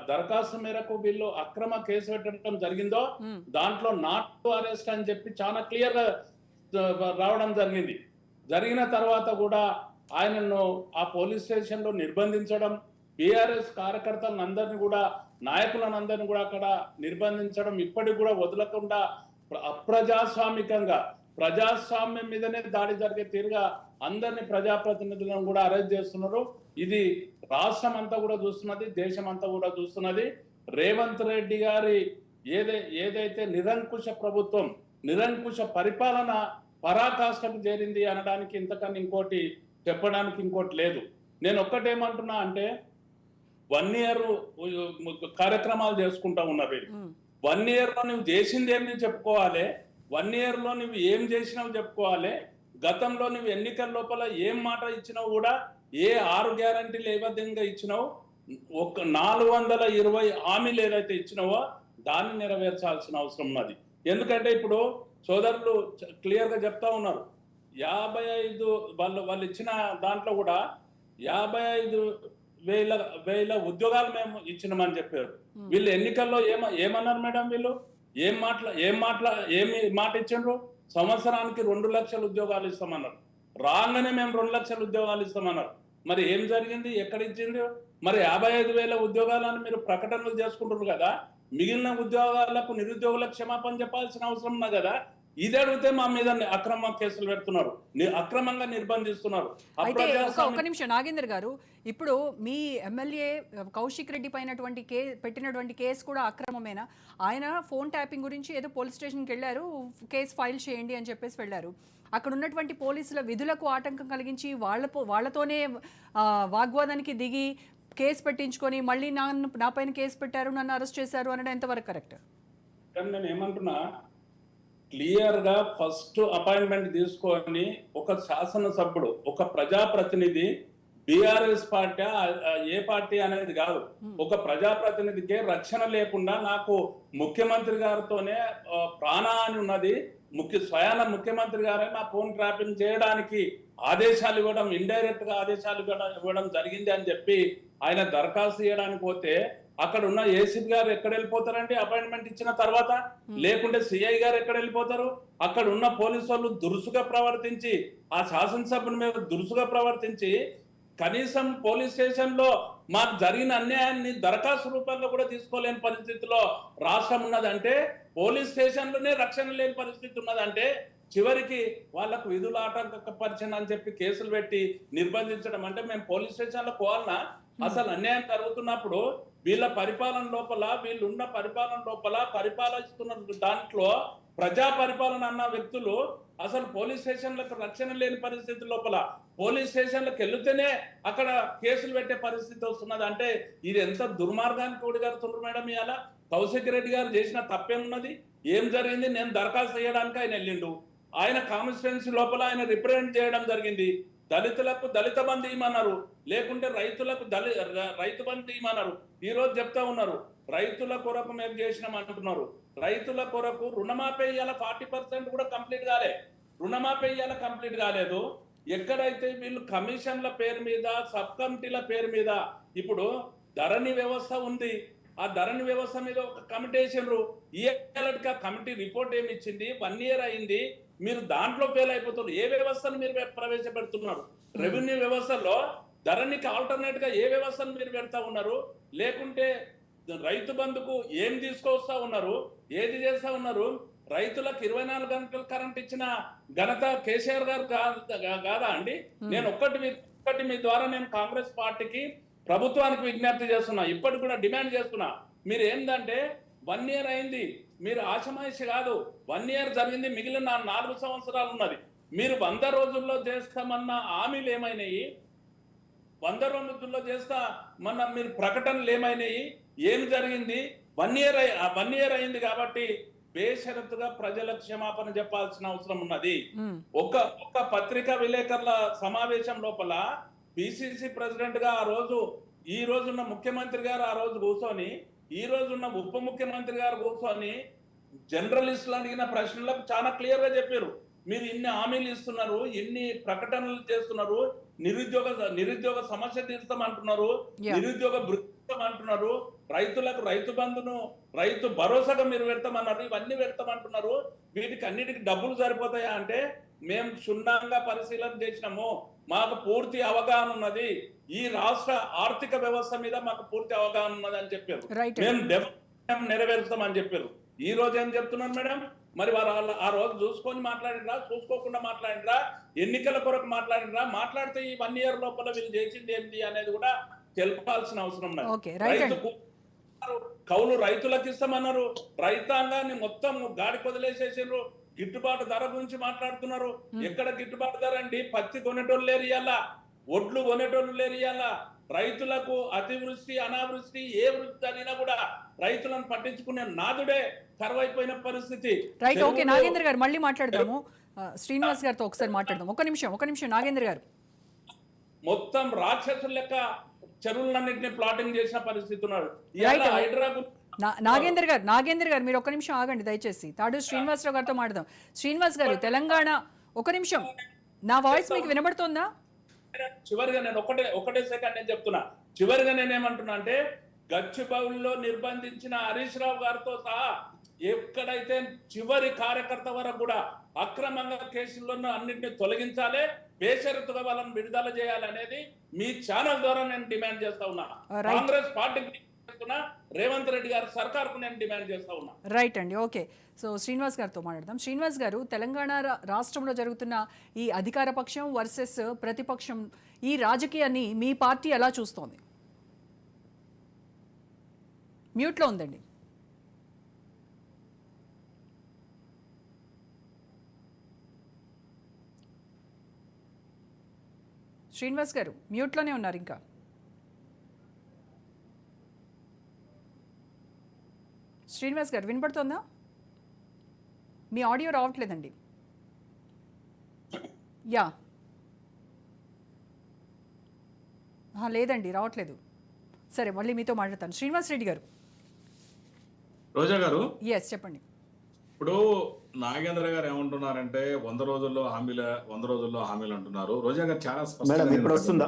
దరఖాస్తు మేరకు వీళ్ళు అక్రమ కేసు పెట్టడం జరిగిందో దాంట్లో నాట్ టు అరెస్ట్ అని చెప్పి చాలా క్లియర్ గా రావడం జరిగింది. జరిగిన తర్వాత కూడా ఆయనను ఆ పోలీస్ స్టేషన్ లో నిర్బంధించడం, బీఆర్ఎస్ కార్యకర్తలను అందరినీ కూడా, నాయకులను అందరినీ కూడా అక్కడ నిర్బంధించడం, ఇప్పటికి కూడా వదలకుండా అప్రజాస్వామికంగా ప్రజాస్వామ్యం మీదనే దాడి జరిగే తీరుగా అందరినీ ప్రజాప్రతినిధులను కూడా అరెస్ట్ చేస్తున్నారు. ఇది రాష్ట్రం అంతా కూడా చూస్తున్నది, దేశం అంతా కూడా చూస్తున్నది. రేవంత్ రెడ్డి గారి ఏదైతే నిరంకుశ ప్రభుత్వం, నిరంకుశ పరిపాలన పరాకాష్ఠకు చేరింది అనడానికి ఇంతకన్నా ఇంకోటి చెప్పడానికి ఇంకోటి లేదు. నేను ఒక్కటేమంటున్నా అంటే 1 year కార్యక్రమాలు చేసుకుంటా ఉన్నారు. 1 yearలో నువ్వు చేసింది ఏమి చెప్పుకోవాలి, 1 yearలో నువ్వు ఏం చేసినావు చెప్పుకోవాలి, గతంలో నువ్వు ఎన్నికల లోపల ఏం మాట ఇచ్చినావు కూడా ఏ 6 గ్యారంటీలు ఏ విధంగా ఇచ్చినావు, ఒక 420 హామీలు ఏదైతే ఇచ్చినావో దాన్ని నెరవేర్చాల్సిన అవసరం ఉన్నది. ఎందుకంటే ఇప్పుడు సోదరులు క్లియర్గా చెప్తా ఉన్నారు, 55 వాళ్ళు ఇచ్చిన దాంట్లో కూడా 55,000 ఉద్యోగాలు మేము ఇచ్చినామని చెప్పారు. వీళ్ళు ఎన్నికల్లో ఏమన్నారు మేడం? వీళ్ళు ఏమి మాట ఇచ్చిండ్రు? సంవత్సరానికి 2 లక్షల ఉద్యోగాలు ఇస్తామన్నారు. రాగానే మేము 2 లక్షల ఉద్యోగాలు ఇస్తామన్నారు. మరి ఏం జరిగింది? ఎక్కడ ఇచ్చింది? మరి 55,000 ఉద్యోగాలను మీరు ప్రకటనలు చేసుకుంటున్నారు కదా, మిగిలిన ఉద్యోగాలకు నిరుద్యోగులకు క్షమాపణ చెప్పాల్సిన అవసరం ఉన్నా కదా. ఇది అడిగితే మా మీద అక్రమ కేసులు పెడుతున్నారు, అక్రమంగా నిర్బంధిస్తున్నారు. అయితే ఒక నిమిషం నాగేంద్ర గారు, ఇప్పుడు మీ ఎమ్మెల్యే కౌశిక్ రెడ్డి పైనటువంటి పెట్టినటువంటి కేసు కూడా అక్రమమేనా? ఆయన ఫోన్ ట్యాపింగ్ గురించి ఏదో పోలీస్ స్టేషన్కి వెళ్ళారు, కేసు ఫైల్ చేయండి అని చెప్పేసి వెళ్ళారు. అక్కడ ఉన్నటువంటి పోలీసుల విధులకు ఆటంకం కలిగించి వాళ్ళతోనే వాగ్వాదానికి దిగి కేసు పెట్టించుకొని మళ్ళీ నా పైన కేసు పెట్టారు, నన్ను అరెస్ట్ చేశారు అనడం ఎంతవరకు కరెక్ట్? నేను ఏమంటున్నా, క్లియర్ గా ఫస్ట్ అపాయింట్మెంట్ తీసుకొని ఒక శాసనసభ్యుడు, ఒక ప్రజాప్రతినిధి, బీఆర్ఎస్ పార్టీ ఏ పార్టీ అనేది కాదు, ఒక ప్రజాప్రతినిధికే రక్షణ లేకుండా నాకు ముఖ్యమంత్రి గారితోనే ప్రాణహాని ఉన్నది, స్వయాన ముఖ్యమంత్రి గారే నా ఫోన్ ట్రాపింగ్ చేయడానికి ఆదేశాలు ఇవ్వడం, ఇండైరెక్ట్ గా ఆదేశాలు ఇవ్వడం జరిగింది అని చెప్పి ఆయన దరఖాస్తు చేయడానికి పోతే అక్కడ ఉన్న ఏసీపీ గారు ఎక్కడ వెళ్ళిపోతారండి అపాయింట్మెంట్ ఇచ్చిన తర్వాత? లేకుంటే సిఐ గారు ఎక్కడ వెళ్ళిపోతారు? అక్కడ ఉన్న పోలీసు వాళ్ళు దురుసుగా ప్రవర్తించి, ఆ శాసనసభ్యుని మీద దురుసుగా ప్రవర్తించి, కనీసం పోలీస్ స్టేషన్ లో మాకు జరిగిన అన్యాయాన్ని దరఖాస్తు రూపంలో కూడా తీసుకోలేని పరిస్థితిలో రాష్ట్రం ఉన్నదంటే, పోలీస్ స్టేషన్లోనే రక్షణ లేని పరిస్థితి ఉన్నదంటే, చివరికి వాళ్ళకు విధులు ఆటంకపరిచిన అని చెప్పి కేసులు పెట్టి నిర్బంధించడం అంటే మేము పోలీస్ స్టేషన్ లో పోవాలన్నా? అసలు అన్యాయం జరుగుతున్నప్పుడు వీళ్ళ పరిపాలన లోపల, వీళ్ళున్న పరిపాలన లోపల పరిపాలిస్తున్న దాంట్లో ప్రజా పరిపాలన అన్న వ్యక్తులు అసలు పోలీస్ స్టేషన్లకు రక్షణ లేని పరిస్థితి లోపల పోలీస్ స్టేషన్లకు వెళ్తేనే అక్కడ కేసులు పెట్టే పరిస్థితి వస్తున్నది అంటే ఇది ఎంత దుర్మార్గానికి ఒడిగడుతున్నారు మేడం. ఇవాళ కౌశిక్ రెడ్డి గారు చేసిన తప్పేమున్నది? ఏం జరిగింది? నేను దరఖాస్తు చేయడానికి ఆయన వెళ్ళిండు, ఆయన కాన్స్టిట్యున్సీ లోపల ఆయన రిప్రజెంట్ చేయడం జరిగింది. దళితులకు దళిత బంధు ఇవ్వమన్నారు, లేకుంటే రైతులకు రైతు బంధు ఇవ్వమన్నారు. ఈ రోజు చెప్తా ఉన్నారు రైతుల కొరకు మేము చేసినాం అంటున్నారు. రైతుల కొరకు రుణమాఫీ ఇయ్యాల 40% కూడా కంప్లీట్ కాలే, రుణమాఫీ ఇయ్యాల కంప్లీట్ కాలేదు. ఎక్కడైతే వీళ్ళు కమిషన్ల పేరు మీద, సబ్ కమిటీల పేరు మీద, ఇప్పుడు ధరణి వ్యవస్థ ఉంది, ఆ ధరణి వ్యవస్థ మీద ఒక కమిటీ వేసిండ్రు. ఈ కమిటీ రిపోర్ట్ ఏమి ఇచ్చింది? 1 year అయింది, మీరు దాంట్లో ఫెయిల్ అయిపోతున్నారు. ఏ వ్యవస్థను మీరు ప్రవేశపెడుతున్నారు? రెవెన్యూ వ్యవస్థలో ధరణికి ఆల్టర్నేట్ గా ఏ వ్యవస్థను మీరు పెడతా ఉన్నారు? లేకుంటే రైతు బంధుకు ఏం తీసుకొస్తా ఉన్నారు? ఏది చేస్తా ఉన్నారు? రైతులకు 24 గంటలు కరెంట్ ఇచ్చిన ఘనత కేసీఆర్ గారు కాదా అండి? నేను ఒక్కటి మీ ద్వారా నేను కాంగ్రెస్ పార్టీకి, ప్రభుత్వానికి విజ్ఞప్తి చేస్తున్నా, ఇప్పటికి కూడా డిమాండ్ చేస్తున్నా. మీరు ఏంటంటే 1 year అయింది, మీరు ఆశమాయిషి కాదు, 1 year జరిగింది, మిగిలిన 4 సంవత్సరాలు ఉన్నది. మీరు 100 రోజుల్లో చేస్తామన్న హామీలు ఏమైనాయి? 100 రోజుల్లో చేస్తామన్న మీరు ప్రకటనలు ఏమైనాయి? ఏం జరిగింది? 1 year అయింది కాబట్టి బేషరతుగా ప్రజలకు క్షమాపణ చెప్పాల్సిన అవసరం ఉన్నది. ఒక పత్రికా విలేకరుల సమావేశం లోపల పిసిసి ప్రెసిడెంట్ గా ఈ రోజున్న ముఖ్యమంత్రి గారు ఆ రోజు కూర్చొని, ఈ రోజున్న ఉప ముఖ్యమంత్రి గారు కూర్చొని జర్నలిస్టులు అడిగిన ప్రశ్నలకు చాలా క్లియర్ గా చెప్పారు. మీరు ఇన్ని హామీలు ఇస్తున్నారు, ఇన్ని ప్రకటనలు చేస్తున్నారు, నిరుద్యోగ సమస్య తీర్చమంటున్నారు, నిరుద్యోగ భృతం అంటున్నారు, రైతులకు రైతు బంధును, రైతు భరోసాగా మీరు పెడతామన్నారు, ఇవన్నీ పెడతామంటున్నారు. వీటికి అన్నిటికి డబ్బులు సరిపోతాయా అంటే, మేము క్షుణ్ణంగా పరిశీలన చేసినాము, మాకు పూర్తి అవగాహన ఉన్నది, ఈ రాష్ట్ర ఆర్థిక వ్యవస్థ మీద మాకు పూర్తి అవగాహన ఉన్నది అని చెప్పారు. మేము నెరవేరుస్తామని చెప్పారు. ఈ రోజు ఏం చెప్తున్నారు మేడం? మరి వారు ఆ రోజు చూసుకొని మాట్లాడినరా, చూసుకోకుండా మాట్లాడినరా, ఎన్నికల కొరకు మాట్లాడినరా? మాట్లాడితే ఈ 1 year లోపల వీళ్ళు చేసింది ఏంటి అనేది కూడా తెలపాల్సిన అవసరం ఉన్నది. కౌలు రైతులకు ఇస్తామన్నారు, రైతాంగాన్ని మొత్తం గాడికి వదిలేసేసారు. గిట్టుబాటు ధర గురించి మాట్లాడుతున్నారు. ఎక్కడ గిట్టుబాటు ధర అండి? పత్తి కొనేటోళ్ళు లేరు ఇయ్యాల, ఒడ్లు కొనేటోళ్ళు లేరు ఇయ్యాల. రైతులకు అతివృష్టి, అనావృష్టి, ఏ వృష్టి జరిగినా కూడా రైతులను పట్టించుకునే నాదుడే కరువైపోయిన పరిస్థితి. రైట్, ఓకే నాగేంద్ర గారు, మళ్ళీ మాట్లాడదాము. శ్రీనివాస్ గారితో ఒకసారి మాట్లాడదాం. ఒక నిమిషం నాగేంద్ర గారు. మొత్తం రాక్షసుల లెక్క చెరువులన్నింటినీ ప్లాటింగ్ చేసిన పరిస్థితి ఉన్నాడు. Right. ఇవాళ హైడ్రా నాగేందర్ గారు మీరు ఒక్క నిమిషం ఆగండి దయచేసి. తాడు శ్రీనివాసరావు గారితో మాట్లాడదాం. శ్రీనివాస్ గారు, తెలంగాణ, ఒక నిమిషం, నా వాయిస్ మీకు వినబడుతోందా? చివరిగా నేను ఒకటే సెకండ్ నేను చెప్తున్నా. చివరిగా నేనేమంటున్నా అంటే, గచ్చిబౌలిలో నిర్బంధించిన హరీష్ రావు గారితో సహా ఎక్కడైతే చివరి కార్యకర్త వరకు కూడా అక్రమంగా కేసులను అన్నింటినీ తొలగించాలి, బేషరతుగా వాళ్ళని విడుదల చేయాలి అనేది మీ ఛానల్ ద్వారా నేను డిమాండ్ చేస్తా ఉన్నా. కాంగ్రెస్ పార్టీకి చేస్తున్నా, రేవంత్ రెడ్డి గారి సర్కార్కు నేను డిమాండ్ చేస్తా ఉన్నా. రైట్ అండి, ఓకే. సో శ్రీనివాస్ గారితో మాట్లాడదాం. శ్రీనివాస్ గారు, తెలంగాణ రాష్ట్రంలో జరుగుతున్న ఈ అధికార పక్షం వర్సెస్ ప్రతిపక్షం, ఈ రాజకీయాన్ని మీ పార్టీ ఎలా చూస్తోంది? మ్యూట్లో ఉందండి. శ్రీనివాస్ గారు మ్యూట్లోనే ఉన్నారు ఇంకా. శ్రీనివాస్ గారు వినపడుతోందా? మీ ఆడియో రావట్లేదండి. యా, లేదండి రావట్లేదు. సరే, మళ్ళీ మీతో మాట్లాడతాను. శ్రీనివాస్ రెడ్డి గారు. రోజా గారు, ఎస్ చెప్పండి. ఇప్పుడు నాగేంద్ర గారు ఏమంటున్నారంటే 100 రోజుల్లో హామీలు అంటున్నారు. రోజా గారు చాలా ఇప్పుడు వస్తుందా?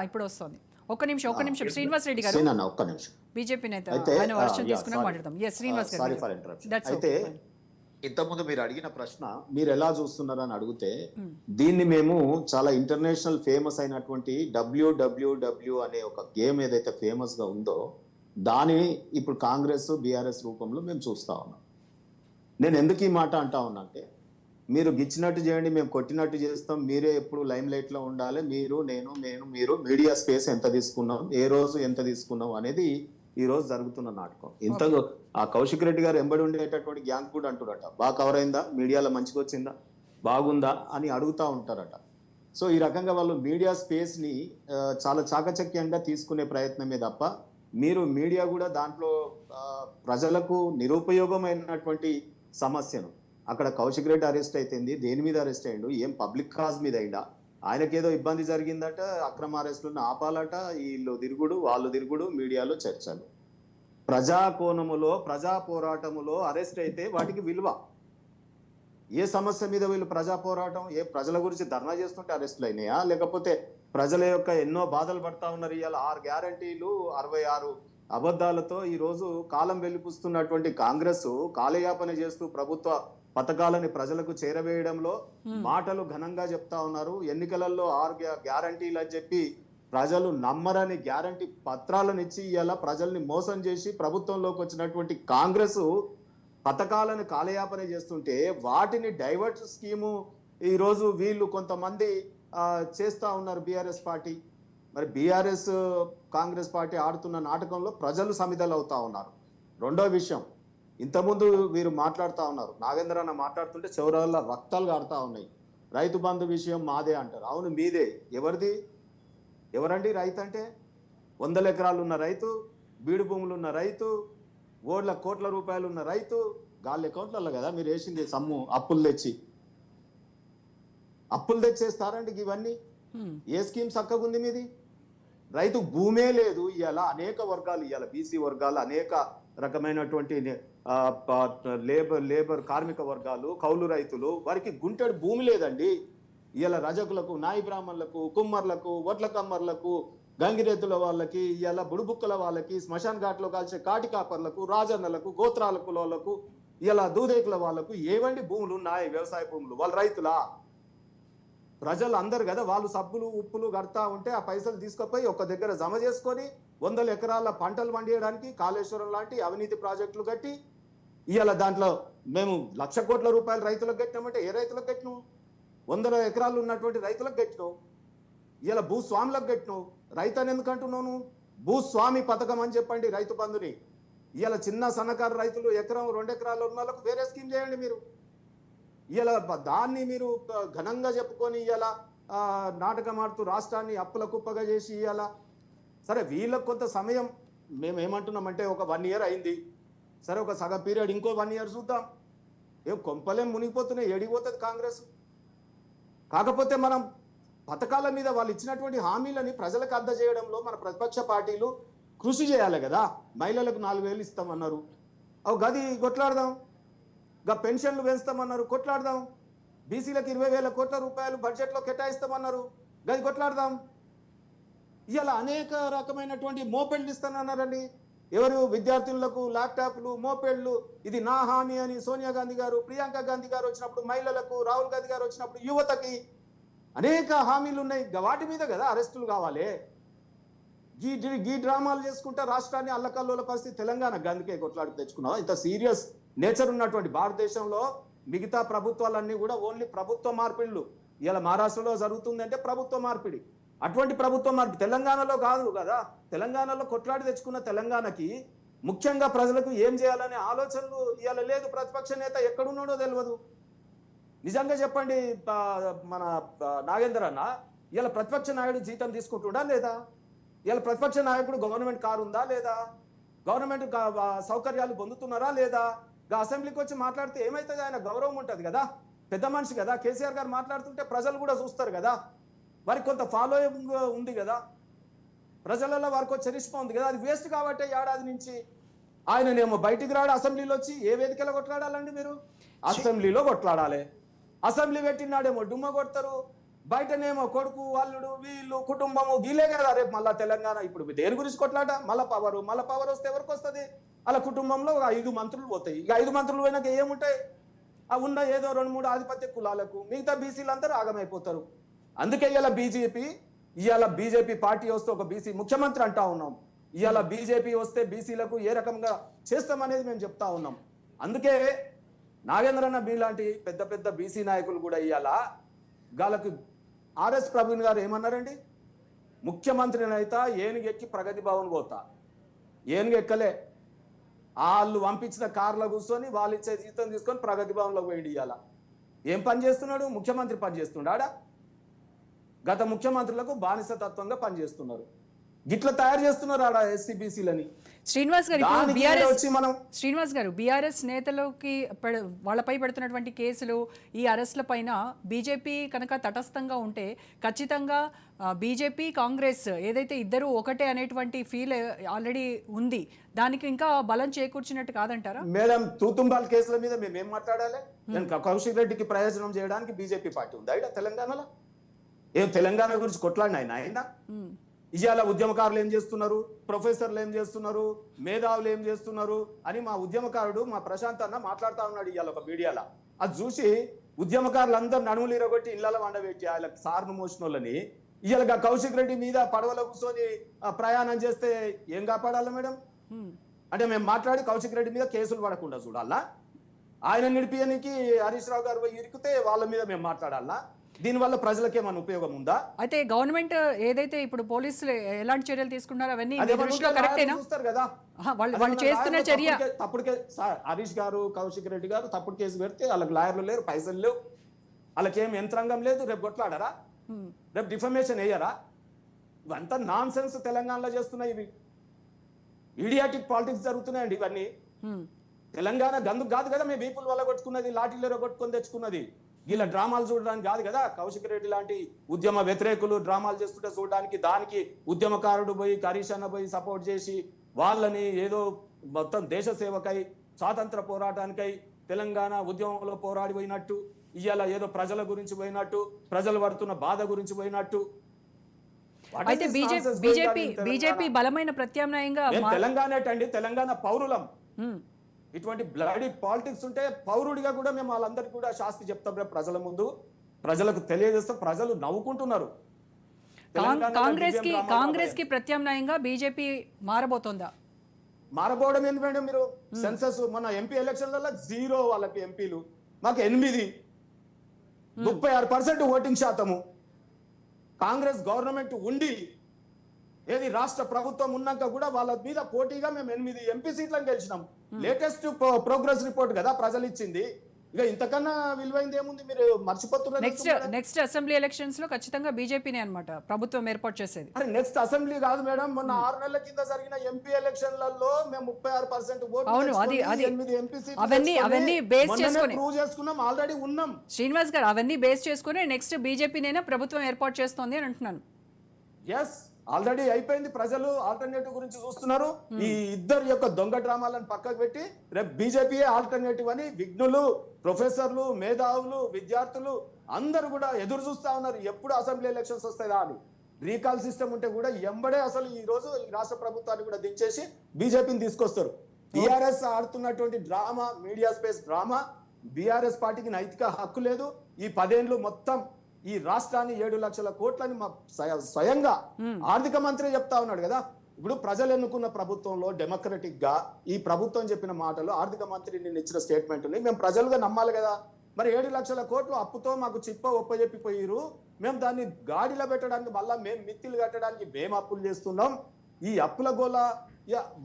ఇప్పుడు వస్తుంది. ఒక్క నిమిషం శ్రీనివాస్ రెడ్డి గారు, ఒక్క నిమిషం. బీజేపీ నేత, ఆయన వర్షం తీసుకున్నాక మాట్లాడదాం. శ్రీనివాస్ గారు, అయితే ఇంతకుముందు మీరు అడిగిన ప్రశ్న మీరు ఎలా చూస్తున్నారు అని అడిగితే, దీన్ని మేము చాలా ఇంటర్నేషనల్ ఫేమస్ అయినటువంటి WWW అనే ఒక గేమ్ ఏదైతే ఫేమస్ గా ఉందో దాని ఇప్పుడు కాంగ్రెస్ బీఆర్ఎస్ రూపంలో మేము చూస్తా ఉన్నాం. నేను ఎందుకు ఈ మాట అంటా ఉన్నా అంటే, మీరు గిచ్చినట్టు చేయండి, మేము కొట్టినట్టు చేస్తాం, మీరే ఎప్పుడు లైమ్ లైట్ లో ఉండాలి, మీరు మీడియా స్పేస్ ఎంత తీసుకున్నాం, ఏ రోజు ఎంత తీసుకున్నాం అనేది ఈ రోజు జరుగుతున్న నాటకం. ఇంత ఆ కౌశిక్ రెడ్డి గారు ఎంబడి ఉండేటటువంటి గ్యాంగ్ కూడా అంటుడట, బాగా కవర్ అయిందా, మీడియాలో మంచిగా వచ్చిందా, బాగుందా అని అడుగుతూ ఉంటారట. సో ఈ రకంగా వాళ్ళు మీడియా స్పేస్ ని చాలా చాకచక్యంగా తీసుకునే ప్రయత్నమే తప్ప, మీరు మీడియా కూడా దాంట్లో ప్రజలకు నిరుపయోగమైనటువంటి సమస్యను, అక్కడ కౌశిక్ రెడ్డి అరెస్ట్ అయిపోయింది, దేని మీద అరెస్ట్ అయ్యిండు, ఏం పబ్లిక్ కాజ్ మీద అయిందా, ఆయనకేదో ఇబ్బంది జరిగిందట, అక్రమ అరెస్టులను ఆపాలట, వీళ్ళు తిరుగుడు వాళ్ళు తిరుగుడు, మీడియాలో చర్చలు. ప్రజా కోణములో ప్రజా పోరాటములో అరెస్ట్ అయితే వాటికి విలువ. ఏ సమస్య మీద వీళ్ళు ప్రజా పోరాటం, ఏ ప్రజల గురించి ధర్నా చేస్తుంటే అరెస్టులు అయినాయా, లేకపోతే ప్రజల యొక్క ఎన్నో బాధలు పడతా ఉన్నారు, ఇవాళ 6 గ్యారంటీలు 66 అబద్ధాలతో ఈ రోజు కాలం వెలిపుస్తున్నటువంటి కాంగ్రెస్ కాలయాపన చేస్తూ ప్రభుత్వ పథకాలని ప్రజలకు చేరవేయడంలో మాటలు ఘనంగా చెప్తా ఉన్నారు. ఎన్నికలలో 6 గ్యారంటీలు అని చెప్పి ప్రజలు నమ్మరని గ్యారంటీ పత్రాలను ఇచ్చి ఇలా ప్రజల్ని మోసం చేసి ప్రభుత్వంలోకి వచ్చినటువంటి కాంగ్రెస్ పథకాలను కాలయాపన చేస్తుంటే, వాటిని డైవర్ట్ స్కీము ఈరోజు వీళ్ళు కొంతమంది చేస్తూ ఉన్నారు బీఆర్ఎస్ పార్టీ. మరి బీఆర్ఎస్ కాంగ్రెస్ పార్టీ ఆడుతున్న నాటకంలో ప్రజలు సమిధలు అవుతా ఉన్నారు. రెండో విషయం, ఇంతకుముందు వీరు మాట్లాడుతూ ఉన్నారు, నాగేంద్ర అన్న మాట్లాడుతుంటే చివరల్లో రక్తాలు కారుతా ఉన్నాయి. రైతు బంధు విషయం మాదే అంటారు. అవును మీదే. ఎవరండి రైతు అంటే? 100 ఎకరాలు ఉన్న రైతు, బీడు భూములు ఉన్న రైతు, కోట్ల రూపాయలు ఉన్న రైతు, గాళ్ళ అకౌంట్లలో కదా మీరు వేసింది సమ్ము. అప్పులు తెచ్చేస్తారండి ఇవన్నీ. ఏ స్కీమ్ చక్కగా ఉంది మీది? రైతు భూమే లేదు. ఇవాళ అనేక వర్గాలు, ఇవాళ బీసీ వర్గాలు, అనేక రకమైనటువంటి లేబర్ కార్మిక వర్గాలు, కౌలు రైతులు, వారికి గుంటెడు భూమి లేదండి. ఇవాళ రజకులకు, నాయి బ్రాహ్మణులకు, కుమ్మర్లకు, వడ్ల కమ్మర్లకు, గంగిరెద్దుల వాళ్ళకి, ఇవాళ బుడుబుక్కల వాళ్ళకి, శ్మశాన్ ఘాట్లో కాల్చే కాటి కాపర్లకు, రాజన్నలకు, గోత్రాల కులాలకు, ఇలా దూదేకుల వాళ్ళకు ఏవండి భూములు ఉన్నాయి? వ్యవసాయ భూములు. వాళ్ళు రైతులా? ప్రజలు అందరు కదా, వాళ్ళు సబ్బులు ఉప్పులు కడతా ఉంటే ఆ పైసలు తీసుకుపోయి ఒక దగ్గర జమ చేసుకొని 100 ఎకరాల పంటలు పండియడానికి కాళేశ్వరం లాంటి అవినీతి ప్రాజెక్టులు కట్టి, ఇవాళ దాంట్లో మేము 1,00,000 కోట్ల రూపాయలు రైతులకు కట్టినామంటే ఏ రైతులకు కట్టినాం? 100 ఎకరాలు ఉన్నటువంటి రైతులకు కట్టినావు. ఇలా భూస్వాములకు కట్టినావు. రైతు అని ఎందుకు అంటున్నావు? భూస్వామి పథకం అని చెప్పండి రైతు బంధుని. ఇలా చిన్న సన్నకారు రైతులు 1-2 ఎకరాలు ఉన్న వాళ్ళకు వేరే స్కీమ్ చేయండి మీరు. ఇలా దాన్ని మీరు ఘనంగా చెప్పుకొని ఇలా నాటకం ఆడుతూ రాష్ట్రాన్ని అప్పుల కుప్పగా చేసి ఇలా సరే వీళ్ళకు కొంత సమయం మేము ఏమంటున్నామంటే ఒక 1 year అయింది. సరే ఒక సగ పీరియడ్ ఇంకో 1 year చూద్దాం. కొంపలేం మునిగిపోతున్నాయి, ఎడిగిపోతుంది కాంగ్రెస్. కాకపోతే మనం పథకాల మీద వాళ్ళు ఇచ్చినటువంటి హామీలని ప్రజలకు అందజేయడంలో మన ప్రతిపక్ష పార్టీలు కృషి చేయాలి కదా. మహిళలకు 4,000 ఇస్తామన్నారు, అవి గది కొట్లాడదాం. పెన్షన్లు పెంచుతామన్నారు, కొట్లాడదాం. బీసీలకు 20,000 కోట్ల రూపాయలు బడ్జెట్లో కేటాయిస్తామన్నారు, గది కొట్లాడదాం. ఇలా అనేక రకమైనటువంటి మోపెడ్లు ఇస్తానన్నారండి. ఎవరు? విద్యార్థులకు ల్యాప్టాప్లు, మోపెడ్లు. ఇది నా హామీ అని సోనియా గాంధీ గారు, ప్రియాంక గాంధీ గారు వచ్చినప్పుడు మహిళలకు, రాహుల్ గాంధీ గారు వచ్చినప్పుడు యువతకి అనేక హామీలు ఉన్నాయి. వాటి మీద కదా అరెస్టులు కావాలి. ఈ డ్రామాలు చేసుకుంటే రాష్ట్రాన్ని అల్లకల్లోల పరిస్థితి తెలంగాణ గందుకే కొట్లాడి తెచ్చుకున్నాం. ఇంత సీరియస్ నేచర్ ఉన్నటువంటి భారతదేశంలో మిగతా ప్రభుత్వాలన్నీ కూడా ఓన్లీ ప్రభుత్వ మార్పిడులు. ఇలా మహారాష్ట్రలో జరుగుతుంది అంటే ప్రభుత్వ మార్పిడి. అటువంటి ప్రభుత్వ మార్పిడి తెలంగాణలో కాదు కదా. తెలంగాణలో కొట్లాడి తెచ్చుకున్న తెలంగాణకి ముఖ్యంగా ప్రజలకు ఏం చేయాలనే ఆలోచనలు ఇవాళ లేదు. ప్రతిపక్ష నేత ఎక్కడున్నాడో తెలియదు. నిజంగా చెప్పండి, మన నాగేందర్ అన్న ఇలా ప్రతిపక్ష నాయకుడు జీతం తీసుకుంటుడా లేదా? ఇలా ప్రతిపక్ష నాయకుడు గవర్నమెంట్ కారు ఉందా లేదా? గవర్నమెంట్ సౌకర్యాలు పొందుతున్నారా లేదా? అసెంబ్లీకి వచ్చి మాట్లాడితే ఏమవుతుంది? ఆయన గౌరవం ఉంటుంది కదా, పెద్ద మనిషి కదా. కేసీఆర్ గారు మాట్లాడుతుంటే ప్రజలు కూడా చూస్తారు కదా, వారికి కొంత ఫాలోయింగ్ ఉంది కదా, ప్రజలలో వారికి చరిష్మా ఉంది కదా. అది వేస్ట్ కాబట్టి ఏడాది నుంచి ఆయననేమో బయటికి రాడు. అసెంబ్లీలో వచ్చి ఏ వేదికలో కొట్లాడాలండి మీరు? అసెంబ్లీలో కొట్లాడాలి. అసెంబ్లీ పెట్టినాడేమో డుమ్మ కొడతారు, బయటనేమో కొడుకు, అల్లుడు, వీళ్ళు, కుటుంబము వీళ్ళే కదా. రేపు మళ్ళా తెలంగాణ ఇప్పుడు దేని గురించి కొట్లాట? మళ్ళా పవర్ వస్తే ఎవరికి వస్తుంది? అలా కుటుంబంలో 5 మంత్రులు పోతాయి. ఇక 5 మంత్రులు పోయినాక ఏముంటాయి? ఉన్న ఏదో 2-3 ఆధిపత్య కులాలకు, మిగతా బీసీలు అందరూ ఆగమైపోతారు. అందుకే ఇవాళ బీజేపీ పార్టీ వస్తే ఒక బీసీ ముఖ్యమంత్రి అంటా ఉన్నాం. ఇవాళ బీజేపీ వస్తే బీసీలకు ఏ రకంగా చేస్తామనేది మేము చెప్తా ఉన్నాం. అందుకే నాగేంద్రన్న మీలాంటి పెద్ద పెద్ద బీసీ నాయకులు కూడా ఇవాళ గాలకు ఆర్ఎస్ ప్రవీణ్ గారు ఏమన్నారండి? ముఖ్యమంత్రిని అయితే ఏనుగెక్కి ప్రగతి భవన్ పోతా. ఏనుగు ఎక్కలే, వాళ్ళు పంపించిన కార్లో కూర్చొని వాళ్ళు ఇచ్చే జీతం తీసుకొని ప్రగతి భవన్లో పోయింది. ఇవాళ ఏం పని చేస్తున్నాడు? ముఖ్యమంత్రి పని చేస్తున్నాడా? గత ముఖ్యమంత్రులకు బానిసతత్వంగా పనిచేస్తున్నారు. గిట్ల తయారు చేస్తున్నారు ఆడ ఎస్సీబీసీలని. శ్రీనివాస్ గారు బీఆర్ఎస్ నేతలకి వాళ్ళపై పెడుతున్నటువంటి కేసులు, ఈ అరెస్ట్ల పైన బీజేపీ కనుక తటస్థంగా ఉంటే ఖచ్చితంగా బీజేపీ కాంగ్రెస్ ఏదైతే ఇద్దరు ఒకటే అనేటువంటి ఫీల్ ఆల్రెడీ ఉంది, దానికి ఇంకా బలం చేకూర్చినట్టు కాదంటారా? మేడం, తూతుంబాల్ కేసుల మీద మేము ఏం మాట్లాడాలి? కౌశిక్ రెడ్డికి ప్రయోజనం చేయడానికి బీజేపీ పార్టీ ఉందా ఇక్కడ తెలంగాణలో? ఏం తెలంగాణ గురించి కొట్లాడిన ఆయన? ఇవాళ ఉద్యమకారులు ఏం చేస్తున్నారు, ప్రొఫెసర్లు ఏం చేస్తున్నారు, మేధావులు ఏం చేస్తున్నారు అని మా ఉద్యమకారుడు మా ప్రశాంత్ అన్న మాట్లాడుతూ ఉన్నాడు ఇవాళ ఒక మీడియాలో. అది చూసి ఉద్యమకారులందరూ నడుములు ఇరగొట్టి ఇళ్లలో వండబెట్టి ఆయన సార్ను మోసిన వాళ్ళని ఇవాళ కౌశిక్ రెడ్డి మీద పడవలో కూర్చొని ప్రయాణం చేస్తే ఏం కాపాడాలి మేడం? అంటే మేము మాట్లాడి కౌశిక్ రెడ్డి మీద కేసులు పడకుండా చూడాలా? ఆయన నిడిపియనికి హరీష్ రావు గారు ఇరికితే వాళ్ళ మీద మేము మాట్లాడాలా? దీనివల్ల ప్రజలకు ఏమైనా ఉపయోగం ఉందా? అయితే గవర్నమెంట్ ఏదైతే ఇప్పుడు పోలీసులు ఎలాంటి చర్యలు తీసుకున్నారో అవన్నీ చూస్తారు కదా. వాళ్ళు చేస్తున్న చర్య తప్పుడుకే హరీష్ గారు, కౌశిక్ రెడ్డి గారు తప్పుడు కేసు పెడితే వాళ్ళకి లాయర్లు లేరు, పైసలు లేవు, వాళ్ళకేం యంత్రాంగం లేదు. రేపు కొట్లాడారా? రేపు డిఫమేషన్ వేయరా? ఇవంతా నాన్ సెన్స్ తెలంగాణలో చేస్తున్నాయి. ఇవి ఈడియాటిక్ పాలిటిక్స్ జరుగుతున్నాయండి ఇవన్నీ. తెలంగాణ గందుకు కాదు కదా మేము వీపుల వల్ల కొట్టుకున్నది, లాఠీలో కొట్టుకొని తెచ్చుకున్నది. ఇలా డ్రామాలు చూడడానికి కాదు కదా. కౌశిక్ రెడ్డి లాంటి ఉద్యమ వ్యతిరేకులు డ్రామాలు చేస్తుంటే చూడడానికి, దానికి ఉద్యమకారుడు పోయి హరీష్ అన్న పోయి సపోర్ట్ చేసి వాళ్ళని ఏదో మొత్తం దేశ సేవకై, స్వాతంత్ర పోరాటానికై, తెలంగాణ ఉద్యమంలో పోరాడి పోయినట్టు, ఇవాళ ఏదో ప్రజల గురించి పోయినట్టు, ప్రజలు పడుతున్న బాధ గురించి పోయినట్టు. అయితే బీజేపీ బలమైన ప్రత్యామ్నాయంగా తెలంగాణ ఏంటండి? తెలంగాణ పౌరులం. ఇటువంటి బ్లడీ పాలిటిక్స్ ఉంటే పౌరుడిగా కూడా మేము వాళ్ళందరికీ కూడా శాస్తి చెప్తాం ప్రజల ముందు, ప్రజలకు తెలియజేస్తాం. ప్రజలు నవ్వుకుంటున్నారు. కాంగ్రెస్ కి ప్రత్యామ్నాయంగా బీజేపీ మారబోతోందా? మారబోవడం ఎందుకంటే మీరు సెన్సస్ మొన్న ఎంపీ ఎలక్షన్లలో 0 వాళ్ళకి ఎంపీలు, మాకు 8, 36% ఓటింగ్ శాతము. కాంగ్రెస్ గవర్నమెంట్ ఉండి ఏది రాష్ట్ర ప్రభుత్వం ఉన్నాక కూడా వాళ్ళ మీద పోటీగా మేము 8 ఎంపీ సీట్లను గెలిచినాం. లేటెస్ట్ ప్రోగ్రెస్ రిపోర్ట్ కదా ప్రజలు ఇచ్చింది. ఇక ఇంతకన్నా విలువైంది ఏముంది? మీరు మర్చిపోతున్నారు. నెక్స్ట్ అసెంబ్లీ ఎలక్షన్స్ లో ఖచ్చితంగా బీజేపీనే అన్నమాట ప్రభుత్వం ఏర్పాటు చేసేది. అరే నెక్స్ట్ అసెంబ్లీ కాదు మేడం, మొన్న 6 నెలల కింద జరిగిన ఎంపీ ఎలక్షన్లలో మేము 36% ఓట్లు అవును, తెచ్చుకొని, అది 8 ఎంపీ సీట్లు అవన్నీ తెచ్చుకొని బేస్ మొన్ననే చేసుకొని ప్రూవ్ చేసుకున్నాం, ఆల్రెడీ ఉన్నాం. శ్రీనివాస్ గారు అవన్నీ బేస్ చేసుకుని నెక్స్ట్ బీజేపీనైనా ప్రభుత్వం ఏర్పాటు చేస్తోంది అని అంటున్నాను. ఎస్, ఆల్రెడీ అయిపోయింది. ప్రజలు ఆల్టర్నేటివ్ గురించి చూస్తున్నారు. ఈ ఇద్దరు యొక్క దొంగ డ్రామాలను పక్కకు పెట్టి రేపు బీజేపీయే ఆల్టర్నేటివ్ అని విఘ్నులు, ప్రొఫెసర్లు, మేధావులు, విద్యార్థులు అందరూ కూడా ఎదురు చూస్తా ఉన్నారు ఎప్పుడు అసెంబ్లీ ఎలక్షన్స్ వస్తాయా అని. రీకాల్ సిస్టమ్ ఉంటే కూడా ఎంబడే అసలు ఈ రోజు ఈ రాష్ట్ర ప్రభుత్వాన్ని కూడా దించేసి బీజేపీని తీసుకొస్తారు. టీఆర్ఎస్ ఆడుతున్నటువంటి drama, media space drama, BRS పార్టీకి నైతిక హక్కు లేదు. ఈ 10 ఏళ్ళు మొత్తం ఈ రాష్ట్రాన్ని 7 లక్షల కోట్లని స్వయంగా ఆర్థిక మంత్రి చెప్తా ఉన్నాడు కదా. ఇప్పుడు ప్రజలు ఎన్నుకున్న ప్రభుత్వంలో డెమోక్రటిక్ గా ఈ ప్రభుత్వం చెప్పిన మాటలు, ఆర్థిక మంత్రి నిన్న ఇచ్చిన స్టేట్మెంట్ ని మేము ప్రజలుగా నమ్మాలి కదా. మరి 7 లక్షల కోట్లు అప్పుతో మాకు ఒప్పజెప్పిపోయారు, మేము దాన్ని గాడిలో పెట్టడానికి మళ్ళా మేము మిత్తిలు కట్టడానికి మేము అప్పులు చేస్తున్నాం. ఈ అప్పుల గోల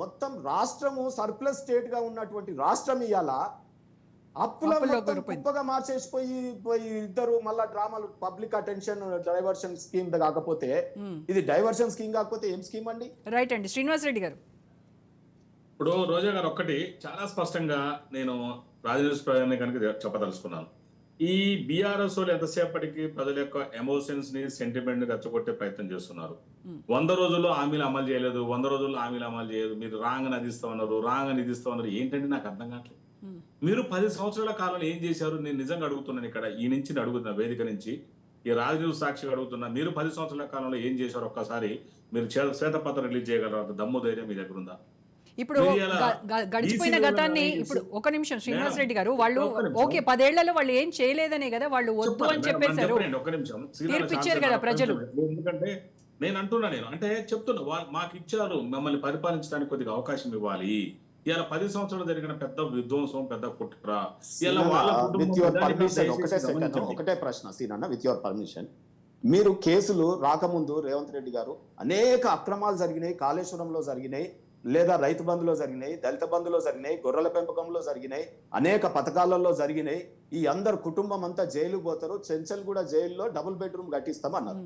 మొత్తం రాష్ట్రము సర్ప్లస్ స్టేట్ గా ఉన్నటువంటి రాష్ట్రం ఇవాళ అప్పుల కుప్పగా మార్చేసిపోయి ఇద్దరు మళ్ళా డ్రామాలు. పబ్లిక్ అటెన్షన్ డైవర్షన్ స్కీమ్ కాకపోతే ఇది డైవర్షన్ స్కీమ్ కాకపోతే ఏం స్కీమ్ అండి? రైట్ అండి శ్రీనివాస్ రెడ్డి గారు. ఇప్పుడు రోజా గారు ఒక్కటి చాలా స్పష్టంగా నేను రాజనీతి ప్రయాణాన్ని కనుక చెప్పదలుచుకున్నాను. ఈ బీఆర్ఎస్ వాళ్ళు ఎంతసేపటికి ప్రజల యొక్క ఎమోషన్స్ ని, సెంటిమెంట్ ని రెచ్చగొట్టే ప్రయత్నం చేస్తున్నారు. 100 రోజుల్లో హామీలు అమలు చేయలేదు, 100 రోజుల్లో హామీలు అమలు చేయలేదు, మీరు రాంగ్ అని అది ఇస్తామన్నారు, రాంగ్ అని ఇది ఇస్తామన్నారు. ఏంటంటే నాకు అర్థం కావట్లేదు. మీరు 10 సంవత్సరాల కాలంలో ఏం చేశారు? నేను నిజంగా అడుగుతున్నాను, ఇక్కడ ఈ నుంచి అడుగుతున్నా, వేదిక నుంచి ఈ రాజనీతి సాక్షిగా అడుగుతున్నా. మీరు 10 సంవత్సరాల కాలంలో ఏం చేశారు? ఒక్కసారి మీరు శ్వేతపత్రం రిలీజ్ చేయగలరు? అంత దమ్ము ధైర్యం మీ దగ్గర ఉందా? ఇప్పుడు గడిచిపోయిన గతాన్ని ఇప్పుడు ఒక నిమిషం శ్రీనివాస్ రెడ్డి గారు, వాళ్ళు ఓకే 10 ఏళ్లలో వాళ్ళు ఏం చేయలేదనే కదా వాళ్ళు వద్దు అని చెప్పేశారు, తీర్పిచ్చారు కదా ప్రజలు. ఎందుకంటే నేను అంటే చెప్తున్నా, మాకు ఇచ్చారు, మమ్మల్ని పరిపాలించడానికి కొద్దిగా అవకాశం ఇవ్వాలి. ఇలా 10 సంవత్సరాలు జరిగిన పెద్ద విధ్వంసం, పెద్ద కుట్ర. ఒకటే ప్రశ్న సీనన్న, విత్ యువర్ పర్మిషన్, మీరు కేసులు రాకముందు రేవంత్ రెడ్డి గారు అనేక అక్రమాలు జరిగినాయి, కాళేశ్వరంలో జరిగినాయి, లేదా రైతు బంధులో జరిగినాయి, దళిత బంధులో జరిగినాయి, గొర్రెల పెంపకంలో జరిగినాయి, అనేక పథకాలలో జరిగినాయి. ఈ అందరు కుటుంబం అంతా జైలు పోతారు, చెంచల్ కూడా జైల్లో డబుల్ బెడ్రూమ్ కట్టిస్తాం అన్నారు.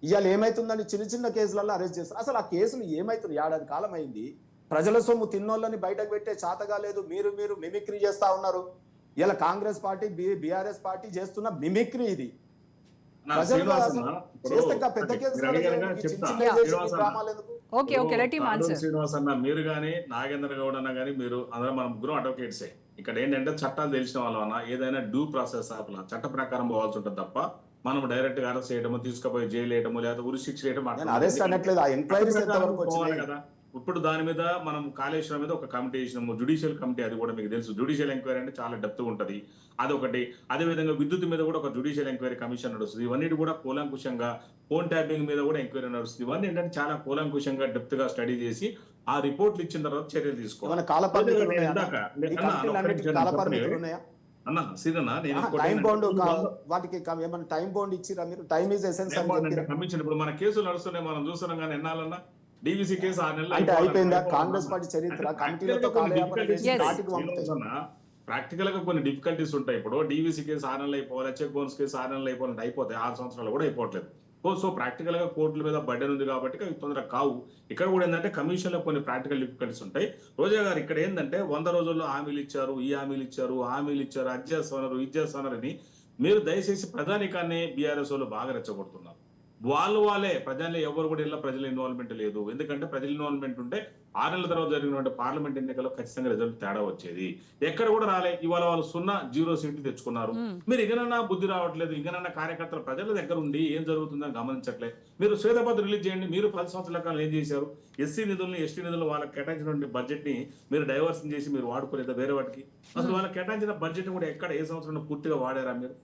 ఇవాళ ఏమైతుందని చిన్న చిన్న కేసులలో అరెస్ట్ చేస్తారు. అసలు ఆ కేసులు ఏమైతుంది? 7 ఏడాది కాలం అయింది. ప్రజల సొమ్ము తిన్నోళ్ళని బయటకు పెట్టే చాతగా లేదు. మీరు మిమిక్రీ చేస్తా ఉన్నారు. ఇలా కాంగ్రెస్ పార్టీ, బీఆర్ఎస్ పార్టీ చేస్తున్న మిమిక్రీ ఇది. శ్రీనివాస్ అన్న, మీరు గానీ నాగేంద్ర గౌడ్ అన్న గానీ, మీరు అందరూ మన ముగ్గురు అడ్వకేట్సే. ఇక్కడ ఏంటంటే చట్టాలు తెలిసిన వాళ్ళ ఏదైనా డ్యూ ప్రాసెస్ ఆపల చట్ట ప్రకారం పోవాల్సి ఉంటుంది తప్ప మనం డైరెక్ట్ గా అరెస్ట్ చేయడము, తీసుకుపోయి జైలు వేయడము, లేదా ఉరి శిక్ష చేయడం కదా. ఇప్పుడు దాని మీద మనం కాళేశ్వరం మీద ఒక కమిటీ వేసినాము, జుడిషియల్ కమిటీ. అది కూడా మీకు తెలుసు, జుడిషియల్ ఎంక్వైరీ అంటే చాలా డెప్త్ ఉంటది, అదొకటి. అదేవిధంగా విద్యుత్ మీద కూడా ఒక జుడిషియల్ ఎంక్వైరీ కమిషన్ నడుస్తుంది. ఇవన్నీ కూడా కూలంకుషంగా, ఫోన్ ట్యాపింగ్ మీద కూడా ఎంక్వైరీ నడుస్తుంది. ఇవన్నీ ఏంటంటే చాలా కూలంకుషంగా డెప్త్ గా స్టడీ చేసి ఆ రిపోర్ట్లు ఇచ్చిన తర్వాత చర్యలు తీసుకోవాలి. అన్న సీదన్న, కమిషన్ ఇప్పుడు మన కేసులు నడుస్తున్నాయి, మనం చూస్తున్నాం. కానీ ఎన్నాలన్నా డీవీసీ కేసు 6 నెలలు అయిపోయిందా? కాంగ్రెస్ పార్టీ చరిత్ర ప్రాక్టికల్ గా కొన్ని డిఫికల్టీస్ ఉంటాయి. ఇప్పుడు డీవీసీ కేసు 6 నెలలు అయిపోవాలి, చెక్ బౌన్స్ కేసు 6 నెలలు అయిపోవాలంటే అయిపోతాయి, 6 సంవత్సరాలు కూడా అయిపోవట్లేదు. సో ప్రాక్టికల్ గా కోర్టుల మీద బడ్డెన్ ఉంది కాబట్టి అవి తొందరగా కావు. ఇక్కడ కూడా ఏంటంటే కమిషన్ లో కొన్ని ప్రాక్టికల్ డిఫికల్టీస్ ఉంటాయి. రోజా గారు, ఇక్కడ ఏంటంటే 100 రోజుల్లో హామీలు ఇచ్చారు, ఈ హామీలు ఇచ్చారు, అది చేస్తున్నారు, ఇది చేస్తున్నారు అని మీరు దయచేసి ప్రజానికాన్ని బీఆర్ఎస్ వాళ్ళు బాగా రెచ్చగొడుతున్నారు. వాళ్ళే ప్రజల్లో ఎవరు కూడా ఇలా ప్రజల ఇన్వాల్వ్మెంట్ లేదు. ఎందుకంటే ప్రజల ఇన్వాల్వ్మెంట్ ఉంటే 6 నెలల తర్వాత జరిగిన పార్లమెంట్ ఎన్నికల్లో ఖచ్చితంగా రిజల్ట్ తేడా వచ్చేది. ఎక్కడ కూడా రాలే. ఇవాళ వాళ్ళు 0 సీట్లు తెచ్చుకున్నారు. మీరు ఇకనన్నా బుద్ధి రావట్లేదు, ఇకనన్నా కార్యకర్తలు ప్రజల దగ్గర ఉండి ఏం జరుగుతుందని గమనించట్లేదు. మీరు శ్వేతపత్రం రిలీజ్ చేయండి. మీరు 10 సంవత్సరాల కాలం ఏం చేశారు? ఎస్సీ నిధులను, ఎస్టీ నిధులు వాళ్ళకి కేటాయించిన బడ్జెట్ ని మీరు డైవర్షన్ చేసి మీరు వాడుకోలేదా వేరే వాటికి? అసలు వాళ్ళకి కేటాయించిన బడ్జెట్ కూడా ఎక్కడ ఏ సంవత్సరం పూర్తిగా వాడారా మీరు?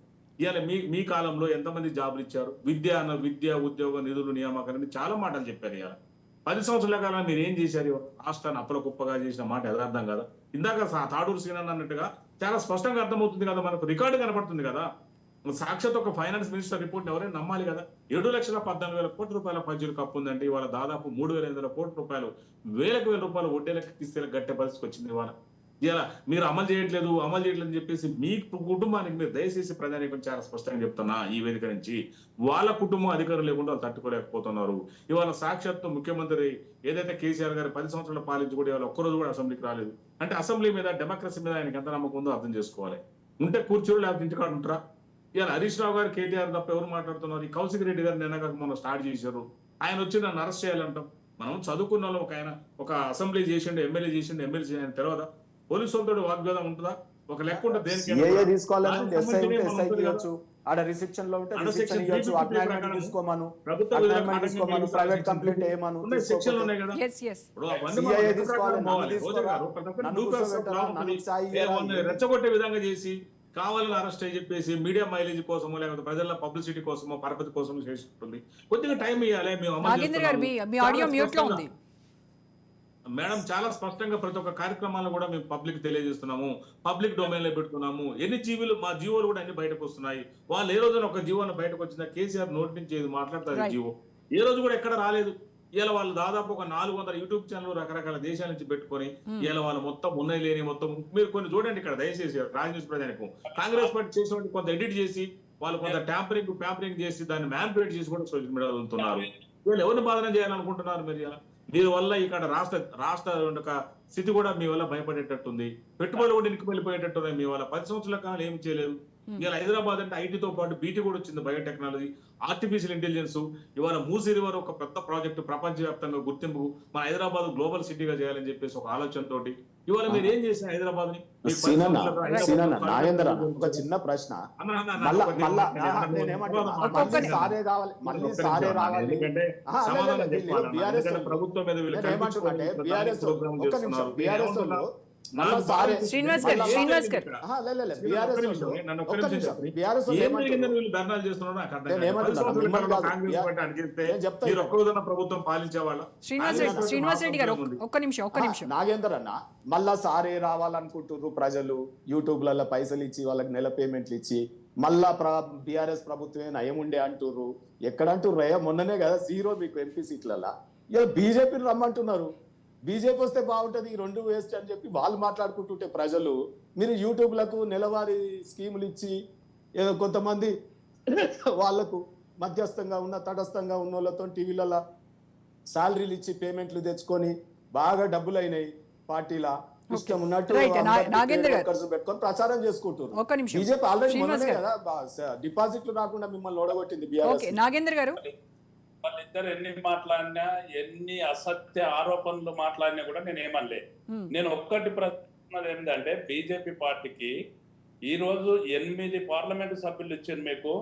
ఇవాళ మీ కాలంలో ఎంతమంది జాబులు ఇచ్చారు? విద్య, ఉద్యోగ నిధులు, నియామకాలని చాలా మాటలు చెప్పారు. ఇవాళ 10 సంవత్సరాల కాలం మీరు ఏం చేశారు? రాష్ట్రాన్ని అప్పుల కుప్పగా చేసిన మాట యథార్థం కదా. ఇందాక తాడూరు సీనన్న అన్నట్టుగా చాలా స్పష్టంగా అర్థమవుతుంది కదా, మనకు రికార్డు కనపడుతుంది కదా. సాక్షాత్ ఒక ఫైనాన్స్ మినిస్టర్ రిపోర్ట్ ఎవరైనా నమ్మాలి కదా. 7,14,000 కోట్ల రూపాయల పజ్జులు కప్పు ఉందంటే ఇవాళ దాదాపు 3,500 కోట్ల రూపాయలు, వేలకు వేల రూపాయలు వడ్డీలకు కిస్తీలకు గట్టే పరిస్థితికి వచ్చింది. ఇవాళ ఇలా మీరు అమలు చేయట్లేదు అని చెప్పేసి మీ కుటుంబానికి మీరు దయచేసి ప్రజానీకం చాలా స్పష్టంగా చెప్తున్నా ఈ వేదిక నుంచి, వాళ్ళ కుటుంబం అధికారం లేకుండా వాళ్ళు తట్టుకోలేకపోతున్నారు. ఇవాళ సాక్షాత్తు ముఖ్యమంత్రి ఏదైతే కేసీఆర్ గారు 10 సంవత్సరాలు పాలించి కూడా ఇవాళ ఒక్కరోజు కూడా అసెంబ్లీకి రాలేదు అంటే అసెంబ్లీ మీద డెమోక్రసీ మీద ఆయనకి ఎంత నమ్మకం ఉందో అర్థం చేసుకోవాలి. ఉంటే కూర్చోడు లేకపోతే ఇంటికాడ ఉంటారా? ఇవాళ హరీష్ రావు గారు కేటీఆర్ తప్ప ఎవరు మాట్లాడుతున్నారు? ఈ కౌశిక్ రెడ్డి గారు నిన్న మనం స్టార్ట్ చేశారు, ఆయన వచ్చి నన్ను అరెస్ట్ చేయాలంటాం. మనం చదువుకున్న వాళ్ళు ఒక అసెంబ్లీ చేసిండు, ఎమ్మెల్యే చేసిండు, ఎమ్మెల్సీ ఆయన తెలియదా? పోలీసు వాళ్ళతో వాగ్వాదం ఉంటుందా? ఒక లెక్క ఉంటుంది సిఐఏ తీసుకోవాలని ఎస్ఐ ఉంటే ఎస్ఐ ఇవ్వచ్చు, ఆడ రిసెప్షన్ లో ఉంటే రిసెప్షన్ ఇవ్వచ్చు, అగ్నామెంట్ తీసుకోమను, అగ్నామెంట్ తీసుకోమను, ప్రైవేట్ కంప్లైంట్ ఏమను, సెక్షన్లు ఉన్నాయి కదా. సిఐఏ తీసుకోవాలి, రెచ్చగొట్టే విధంగా చేసి కావాలని అరెస్ట్ అని చెప్పేసి మీడియా మైలేజ్ కోసమో లేకపోతే ప్రజల పబ్లిసిటీ కోసమో పరపతి కోసమో చేస్తుంది. కొద్దిగా టైం ఇవ్వాలి. మేము నాగేంద్ర గారు మీ ఆడియో మ్యూట్ లో ఉంది మేడం. చాలా స్పష్టంగా ప్రతి ఒక్క కార్యక్రమాలను కూడా మేము పబ్లిక్ తెలియజేస్తున్నాము, పబ్లిక్ డొమైన్ లో పెడుతున్నాము. ఎన్ని జీవోలు మా జీవోలు కూడా అన్ని బయటకు వస్తున్నాయి. వాళ్ళు ఏ రోజున ఒక జీవోను బయటకు వచ్చిందా? కేసీఆర్ నోటి నుంచి ఏది మాట్లాడతారు జీవో ఏ రోజు కూడా ఎక్కడ రాలేదు. ఇలా వాళ్ళు దాదాపు ఒక 400 యూట్యూబ్ ఛానల్ రకరకాల దేశాల నుంచి పెట్టుకొని ఇలా వాళ్ళు మొత్తం ఉన్నాయి లేని మొత్తం మీరు కొన్ని చూడండి. ఇక్కడ దయచేసి రాజ్ న్యూస్ ప్రజలకు కాంగ్రెస్ పార్టీ చేసిన కొంత ఎడిట్ చేసి వాళ్ళు కొంత ప్యాంపరింగ్ చేసి దాన్ని మ్యానిపులేట్ చేసి కూడా సోషల్ మీడియాలో వెళ్తున్నారు. వీళ్ళు ఎవరిని బాధన చేయాలనుకుంటున్నారు? మీరు వల్ల ఇక్కడ రాష్ట్ర ఒక స్థితి కూడా మీ వల్ల భయపడేటట్టుంది. పెట్టుబడులు కూడా ఇనికి వెళ్ళిపోయేటట్టున్నాయి. మీ వల్ల 10 సంవత్సరాల కాలం ఏమి చేయలేదు. ఇవాళ హైదరాబాద్ అంటే ఐటీతో పాటు బీటీ కూడా వచ్చింది, బయోటెక్నాలజీ, ఆర్టిఫిషియల్ ఇంటెలిజెన్స్. ఇవాళ మూసీ రివర్ ఒక పెద్ద ప్రాజెక్టు ప్రపంచవ్యాప్తంగా గుర్తింపు మన హైదరాబాద్ గ్లోబల్ సిటీగా చేయాలని చెప్పేసి ఒక ఆలోచనతోటి ఇవాళ మీరు ఏం చేశారు హైదరాబాద్ ని? నాగేంద్ర ఒక చిన్న ప్రశ్న, ప్రభుత్వం మీద శ్రీనివాస్ గారు ప్రభుత్వం పాలించేవాళ్ళ. శ్రీనివాస్ రెడ్డి గారు ఒక్క నిమిషం. నాగేందర్ అన్న మళ్ళా సారే రావాలనుకుంటున్నారు ప్రజలు, యూట్యూబ్లలో పైసలు ఇచ్చి వాళ్ళకి నెల పేమెంట్లు ఇచ్చి మళ్ళా బీఆర్ఎస్ ప్రభుత్వమే నయం ఉండే అంటుర్రు. ఎక్కడ అంటుర్రయ్యా? మొన్ననే కదా 0 మీకు ఎంపీ సీట్లలో. ఇలా బీజేపీని రమ్మంటున్నారు. బీజేపీ వస్తే బాగుంటుంది, ఈ 2 వేస్ట్ అని చెప్పి వాళ్ళు మాట్లాడుకుంటుంటే ప్రజలు, మీరు యూట్యూబ్లకు నెలవారీ స్కీములు ఇచ్చి ఏదో కొంతమంది వాళ్లకు మధ్యస్థంగా ఉన్న తటస్థంగా ఉన్న వాళ్ళతో టీవీలలో శాలరీలు ఇచ్చి పేమెంట్లు తెచ్చుకొని బాగా డబ్బులు అయినాయి. పార్టీలా ఇష్టం ఉన్నట్టు పెట్టుకొని ప్రచారం చేసుకుంటున్నారు. బీజేపీ ఆల్రెడీ మొన్ననే కదా డిపాజిట్లు రాకుండా మిమ్మల్ని ఓడగొట్టింది బీఆర్ఎస్. నాగేంద్ర గారు వాళ్ళిద్దరు ఎన్ని మాట్లాడినా, ఎన్ని అసత్య ఆరోపణలు మాట్లాడినా కూడా నేను ఏమనలే. నేను ఒక్కటి ప్రశ్న ఏంటంటే, బీజేపీ పార్టీకి ఈ రోజు 8 పార్లమెంటు సభ్యులు ఇచ్చారు, మీకు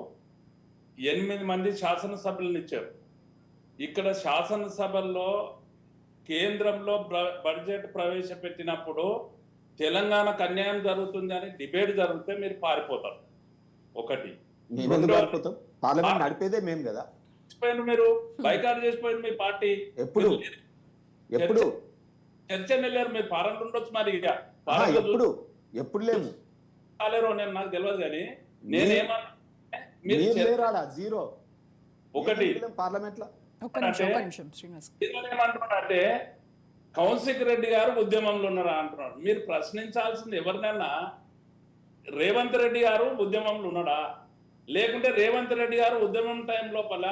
8 మంది శాసనసభ్యులను ఇచ్చారు. ఇక్కడ శాసనసభల్లో కేంద్రంలో బడ్జెట్ ప్రవేశపెట్టినప్పుడు తెలంగాణకు అన్యాయం జరుగుతుంది అని డిబేట్ జరిగితే మీరు పారిపోతారు. ఒకటి పార్లమెంట్ నడిపేదే మేము కదా, మీరు బైకాట్ చేసిపోయింది మీ పార్టీ. ఎప్పుడు చర్చ వెళ్ళారు మీరు, పార్లమెంట్ ఉండొచ్చు మరి. ఎప్పుడు లేము కాలేరో నేను నాకు తెలియదు కానీ నేనేమన్నా జీరో ఒకటి పార్లమెంట్ లో ఏమంటున్నాడంటే కౌశిక్ రెడ్డి గారు ఉద్యమంలో ఉన్నారా అంటున్నాడు. మీరు ప్రశ్నించాల్సింది ఎవరినైనా, రేవంత్ రెడ్డి గారు ఉద్యమంలో ఉన్నాడా? లేకుంటే రేవంత్ రెడ్డి గారు ఉద్యమం టైం లోపల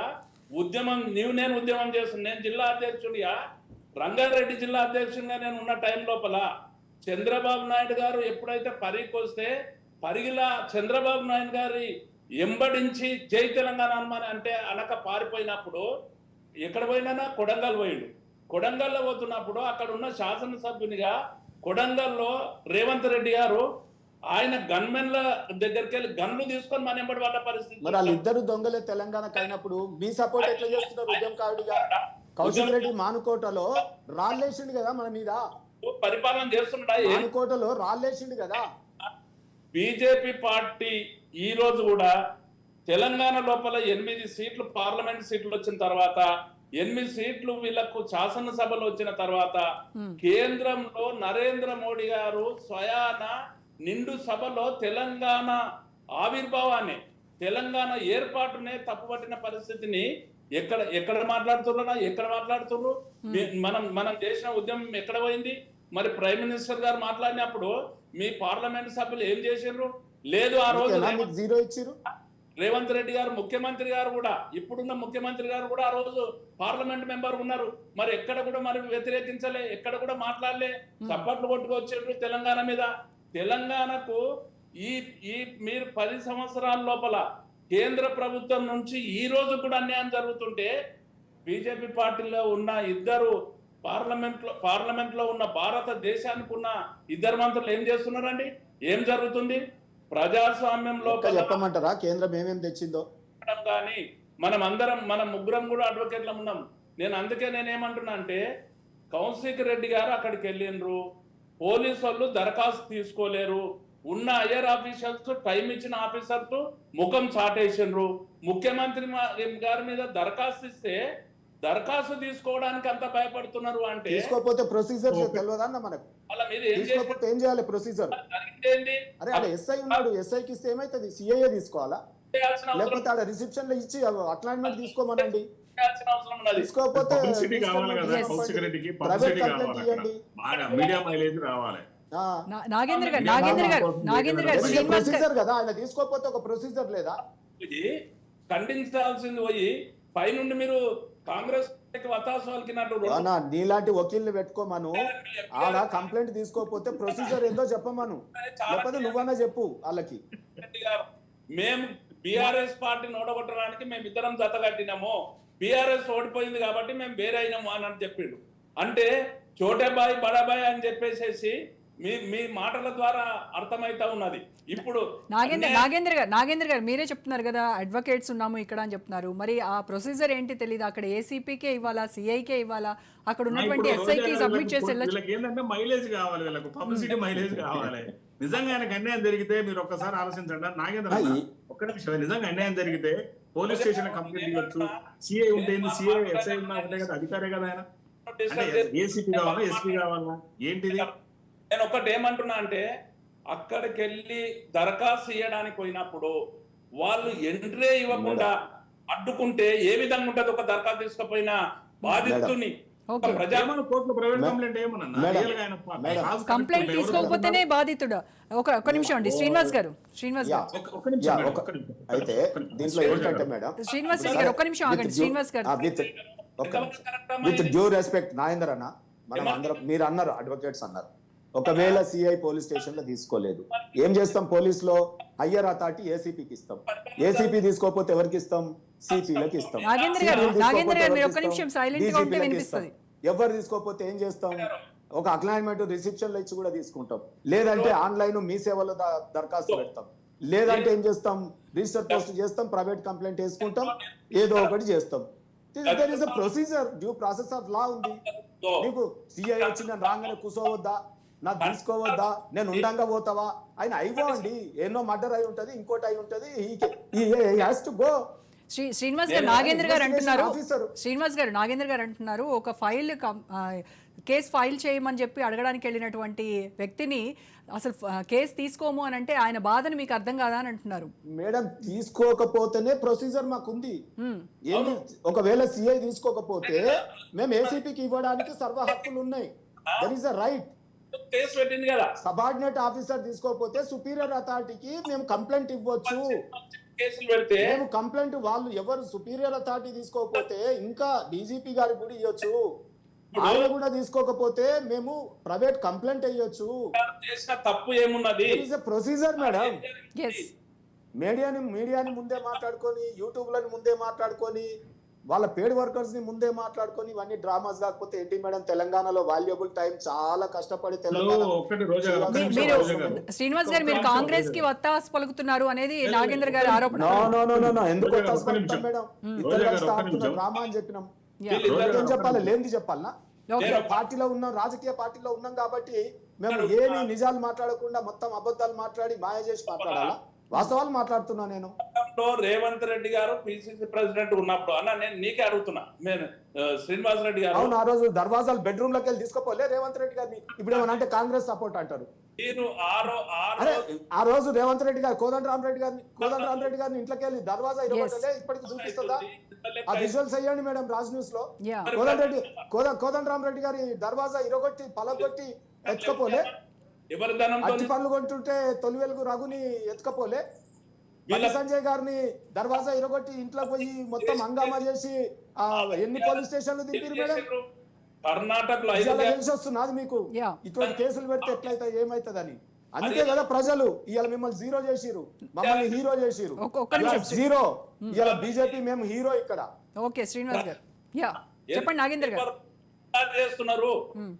నేను ఉద్యమం చేస్తున్నా, నేను జిల్లా అధ్యక్షుడిగా, రంగారెడ్డి జిల్లా అధ్యక్షుడిగా నేను ఉన్న టైం లోపల చంద్రబాబు నాయుడు గారు ఎప్పుడైతే పరిగికి వస్తే పరిగిలా చంద్రబాబు నాయుడు గారి ఎంబడించి జై తెలంగాణ అంటే అనక పారిపోయినప్పుడు ఎక్కడ పోయినా కొడంగల్ పోయిండు. కొడంగల్లో పోతున్నప్పుడు అక్కడ ఉన్న శాసనసభ్యునిగా కొడంగల్లో రేవంత్ రెడ్డి గారు ఆయన గన్మెన్ల దగ్గరికి వెళ్ళి గన్లు తీసుకొని మన ఎంబడి పడ్డ పరిస్థితి. మరి వాళ్ళిద్దరు దొంగలే తెలంగాణకు అయినప్పుడు మీ సపోర్ట్ ఎట్లా చేస్తున్నారు? ఉద్యమకారుడిగా కౌశిక్ రెడ్డి మానుకోటలో రాళ్ళేసిండు కదా మన మీద, పరిపాలన చేస్తున్నాడా? మానుకోటలో రాళ్ళేసిండు కదా. బీజేపీ పార్టీ ఈ రోజు కూడా తెలంగాణ లోపల 8 సీట్లు పార్లమెంట్ సీట్లు వచ్చిన తర్వాత, 8 సీట్లు వీళ్లకు శాసనసభలు వచ్చిన తర్వాత, కేంద్రంలో నరేంద్ర మోడీ గారు స్వయాన నిండు సభలో తెలంగాణ ఆవిర్భావాన్ని, తెలంగాణ ఏర్పాటునే తప్పుపట్టిన పరిస్థితిని ఎక్కడ మాట్లాడుతున్నా, ఎక్కడ మాట్లాడుతున్నారు? మనం చేసిన ఉద్యమం ఎక్కడ పోయింది? మరి ప్రైమ్ మినిస్టర్ గారు మాట్లాడినప్పుడు మీ పార్లమెంట్ సభ్యులు ఏం చేసిండ్రు? లేదు ఆ రోజు జీరో ఇచ్చిరు. రేవంత్ రెడ్డి గారు ముఖ్యమంత్రి గారు కూడా, ఇప్పుడున్న ముఖ్యమంత్రి గారు కూడా ఆ రోజు పార్లమెంట్ మెంబర్ ఉన్నారు. మరి ఎక్కడ కూడా మరి వ్యతిరేకించలే, ఎక్కడ కూడా మాట్లాడలే, చప్పట్లు కొట్టుకొచ్చిండ్రు తెలంగాణ మీద. తెలంగాణకు ఈ మీరు 10 సంవత్సరాల లోపల కేంద్ర ప్రభుత్వం నుంచి ఈ రోజు కూడా అన్యాయం జరుగుతుంటే బీజేపీ పార్టీలో ఉన్న ఇద్దరు పార్లమెంట్ లో ఉన్న భారతదేశానికి ఉన్న ఇద్దరు మంత్రులు ఏం చేస్తున్నారండి? ఏం జరుగుతుంది? ప్రజాస్వామ్యంలో చెప్పమంటారా కేంద్రం ఏమేమి తెచ్చిందో? కానీ మనం ముగ్గురం కూడా అడ్వకేట్లు ఉన్నాం. అందుకే నేనేమంటున్నా అంటే, కౌశిక్ రెడ్డి గారు అక్కడికి వెళ్ళిండ్రు, పోలీసు వాళ్ళు దరఖాస్తు తీసుకోలేరు, ఉన్న ఐఆర్ ఆఫీసర్స్ టైం ఇచ్చిన ఆఫీసర్స్ ముఖం చాటేసిండ్రు. ముఖ్యమంత్రి గారి మీద దరఖాస్తు ఇస్తే దరఖాస్తు తీసుకోవడానికి అంత భయపడుతున్నారు అంటే, తీసుకోకపోతే ప్రొసీజర్ తెలియదన్న మనకు. వాళ్ళ మీద ఏం చేయాలి ప్రొసీజర్? అరే అలా ఎస్ఐ ఉన్నాడు, ఎస్ఐకి ఇస్తే ఏమైతుంది? సిఐఏ తీసుకోవాలా? లేకపోతే ఆడ రిసెప్షన్ లో ఇచ్చి అట్లాంట్మెంట్ తీసుకోమనండి. తీసుకోకపోతే నాగేంద్ర గారు ప్రొసీజర్ కదా, ఆయన తీసుకోకపోతే ఒక ప్రొసీజర్ లేదా? ఖండించాల్సింది పోయి పైనుండి మీరు కాంగ్రెస్ నీలాంటి వకీల్ని పెట్టుకోమను, ఆడ కంప్లైంట్ తీసుకోకపోతే ప్రొసీజర్ ఏందో చెప్పమను, లేకపోతే నువ్వన్నా చెప్పు వాళ్ళకి. మేము బీఆర్ఎస్ పార్టీని ఓడగొట్టడానికి మేమిద్దరం జత కట్టినాము, బీఆర్ఎస్ ఓడిపోయింది కాబట్టి మేము వేరే అయినాము అని చెప్పిండు. అంటే చోటేబాయ్ బడాబాయ్ అని చెప్పేసేసి మీ మాటల ద్వారా అర్థమైతా ఉన్నది. ఇప్పుడు నాగేంద్ర గారు మీరే చెప్తున్నారు కదా, అడ్వకేట్స్ ఉన్నాము ఇక్కడ అని చెప్తున్నారు. మరి ఆ ప్రొసీజర్ ఏంటి తెలియదు. అక్కడ ఏసీపీకే ఇవ్వాలా, సిఐకే ఇవ్వాలా, అక్కడ ఉన్నటువంటి ఎస్ఐకి సబ్మిట్ చేసి ఏంటంటే మైలేజ్ కావాలి, వీళ్ళకు పబ్లిసిటీ మైలేజ్ కావాలి. నిజంగా ఆయనకు అన్యాయం జరిగితే మీరు ఒక్కసారి ఆలోచించండి నాగేంద్ర, ఒక్క నిమిషం. నిజంగా అన్యాయం జరిగితే పోలీస్ స్టేషన్ కంప్లైంట్ ఇవ్వచ్చు. సిఐ ఉంటుంది, సిఐ ఎస్ఐ ఉన్నా ఉంటాయి కదా, అధికారే కదా ఆయన. అంటే ఏసీపీ కావాలా, ఎస్పీ కావాలా, ఏంటిది? నేను ఒకటి ఏమంటున్నా అంటే, అక్కడికి వెళ్ళి దరఖాస్తు ఇవ్వడానికి పోయినప్పుడు వాళ్ళు ఎంట్రీ ఇవ్వకుండా అడ్డుకుంటే ఏ విధంగా ఉంటది? ఒక దరఖాస్తు తీసుకుపోయిన బాధితుని కంప్లైంట్ తీసుకోకపోతేనే బాధితుడు. ఒక నిమిషం అండి శ్రీనివాస్ గారు, అయితే దీంట్లో ఏంటంటే మేడం, శ్రీనివాస్ గారు ఒక్క నిమిషం ఆగండి. శ్రీనివాస్ గారు విత్ డ్యూ రెస్పెక్ట్ నాగేందర్ అన్న, మనం అందరం మీరు అన్నారు, అడ్వకేట్స్ అన్నారు, ఒకవేళ సిఐ పోలీస్ స్టేషన్ లో తీసుకోలేదు ఏం చేస్తాం? పోలీస్ లో హయ్యర్ అథారిటీ ఏసీపీకి ఇస్తాం. ఏసీపీ తీసుకోకపోతే ఎవరికి ఇస్తాం? సిపిలకి ఇస్తాం. ఎవరు తీసుకోకపోతే ఏం చేస్తాం? ఒక అక్నాలెడ్జ్మెంట్ రిసెప్షన్ లో ఇచ్చి కూడా తీసుకుంటాం. లేదంటే ఆన్లైన్ మీ సేవలో దరఖాస్తు పెడతాం. లేదంటే ఏం చేస్తాం? రిజిస్టర్ పోస్ట్ చేస్తాం, ప్రైవేట్ కంప్లైంట్ వేసుకుంటాం, ఏదో ఒకటి చేస్తాం. There is a procedure, due process of law ఉంది. నీకు సిఐ వచ్చి నేను రాగానే కూర్చోవద్దా, నాకు తీసుకోవద్దా, నేను ఉండంగా పోతావా? ఆయన అయిపో అండి, ఎన్నో మర్డర్ అయి ఉంటది, ఇంకోటి అయి ఉంటది, శ్రీనివాస్ గారు నాగేంద్ర గారు అంటున్నారు ఒక ఫైల్ కేసు ఫైల్ చేయమని చెప్పి అడగడానికి వెళ్ళినటువంటి వ్యక్తిని అసలు కేసు తీసుకోము అని అంటే ఆయన బాధను మీకు అర్థం కాదా అని అంటున్నారు. మేడం తీసుకోకపోతేనే ప్రొసీజర్ మాకుంది. ఒకవేళ సిఐ తీసుకోకపోతే మేము ఏసీపీకి ఇవ్వడానికి సర్వ హక్కులు ఉన్నాయి. That is a right. Subordinate officer తీసుకోకపోతే సుపీరియర్ అథారిటీకి మేము కంప్లైంట్ ఇవ్వచ్చు. మేము కంప్లైంట్ వాళ్ళు ఎవరు సుపీరియర్ అథారిటీ తీసుకోకపోతే ఇంకా డీజీపీ గారికి కూడా ఇవ్వచ్చు. ఆయన కూడా తీసుకోకపోతే మేము ప్రైవేట్ కంప్లైంట్ ఇవ్వచ్చు. తప్పు ఏమున్నది? Procedure madam. మీడియాని ముందే మాట్లాడుకొని, యూట్యూబ్లని ముందే మాట్లాడుకొని, వాళ్ళ పేడ్ వర్కర్స్ ని ముందే మాట్లాడుకొని ఇవన్నీ డ్రామాస్ కాకపోతే ఏంటి మేడం? తెలంగాణలో వాల్యుబుల్ టైం చాలా కష్టపడి శ్రీనివాస్ గారు మీరు కాంగ్రెస్ కి వత్తాసు పలుకుతున్నారు అనేది నాగేంద్ర గారి ఆరోపణ. ఎందుకు వత్తాసు పలుకుతాం మేడం? ఇద్దరు డ్రామా అని చెప్పినాం. ఏం చెప్పాలి? లేనిది చెప్పాలనా? పార్టీలో ఉన్నాం, రాజకీయ పార్టీలో ఉన్నాం కాబట్టి మేము ఏమి నిజాలు మాట్లాడకుండా మొత్తం అబద్ధాలు మాట్లాడి మాయ చేసి మాట్లాడాలా? వాస్తవాలు మాట్లాడుతున్నా నేను. గతంలో రేవంత్ రెడ్డి గారు పిసిసి ప్రెసిడెంట్ ఉన్నప్పుడు అన్న నేను నీకే అడుగుతున్నా, నేను శ్రీనివాస్ రెడ్డి గారు అవును, ఆ రోజు దర్వాజాలు బెడ్రూమ్ లోకి వెళ్ళి తీసుకోపోలే రేవంత్ రెడ్డి గారిని. ఇప్పుడు ఏమన్నా అంటే కాంగ్రెస్ సపోర్ట్ అంటారు. మీరు అరే ఆ రోజు రేవంత్ రెడ్డి గారు కోదండరామరెడ్డి గారిని ఇంట్లోకి వెళ్ళి దర్వాజా ఇరగొట్టలే, ఇప్పటికి చూపిస్తుందా? ఆ విజువల్స్ అయ్యండి మేడం రాజ్ న్యూస్ లో. కోదండరామరెడ్డి గారి దర్వాజా ఇరగొట్టి పలగొట్టి ఎత్తుకపోలే, ఎవరి ధనంతో అట్టి పనులు కొంటుంటే తొలి వెలుగు రఘుని ఎత్తుకపోలే, బండి సంజయ్ గారిని దర్వాజా ఇరగొట్టి ఇంట్లో పోయి మొత్తం హంగామా చేసి ఎన్ని పోలీస్ స్టేషన్లు దింపారు మేడం? కర్ణాటకలో తెలిసి వస్తున్నది మీకు ఇటువంటి కేసులు పెడితే ఎట్లయితే ఏమైతుందని. అందుకే కదా ప్రజలు ఇవాళ మిమ్మల్ని జీరో చేసిరు, మమ్మల్ని హీరో చేసిరు. జీరో ఇవాళ బీజేపీ మేము హీరో ఇక్కడ. ఓకే శ్రీనివాస్ గారు, యా చెప్పండి. నాగేందర్ గారు చేస్తున్నారు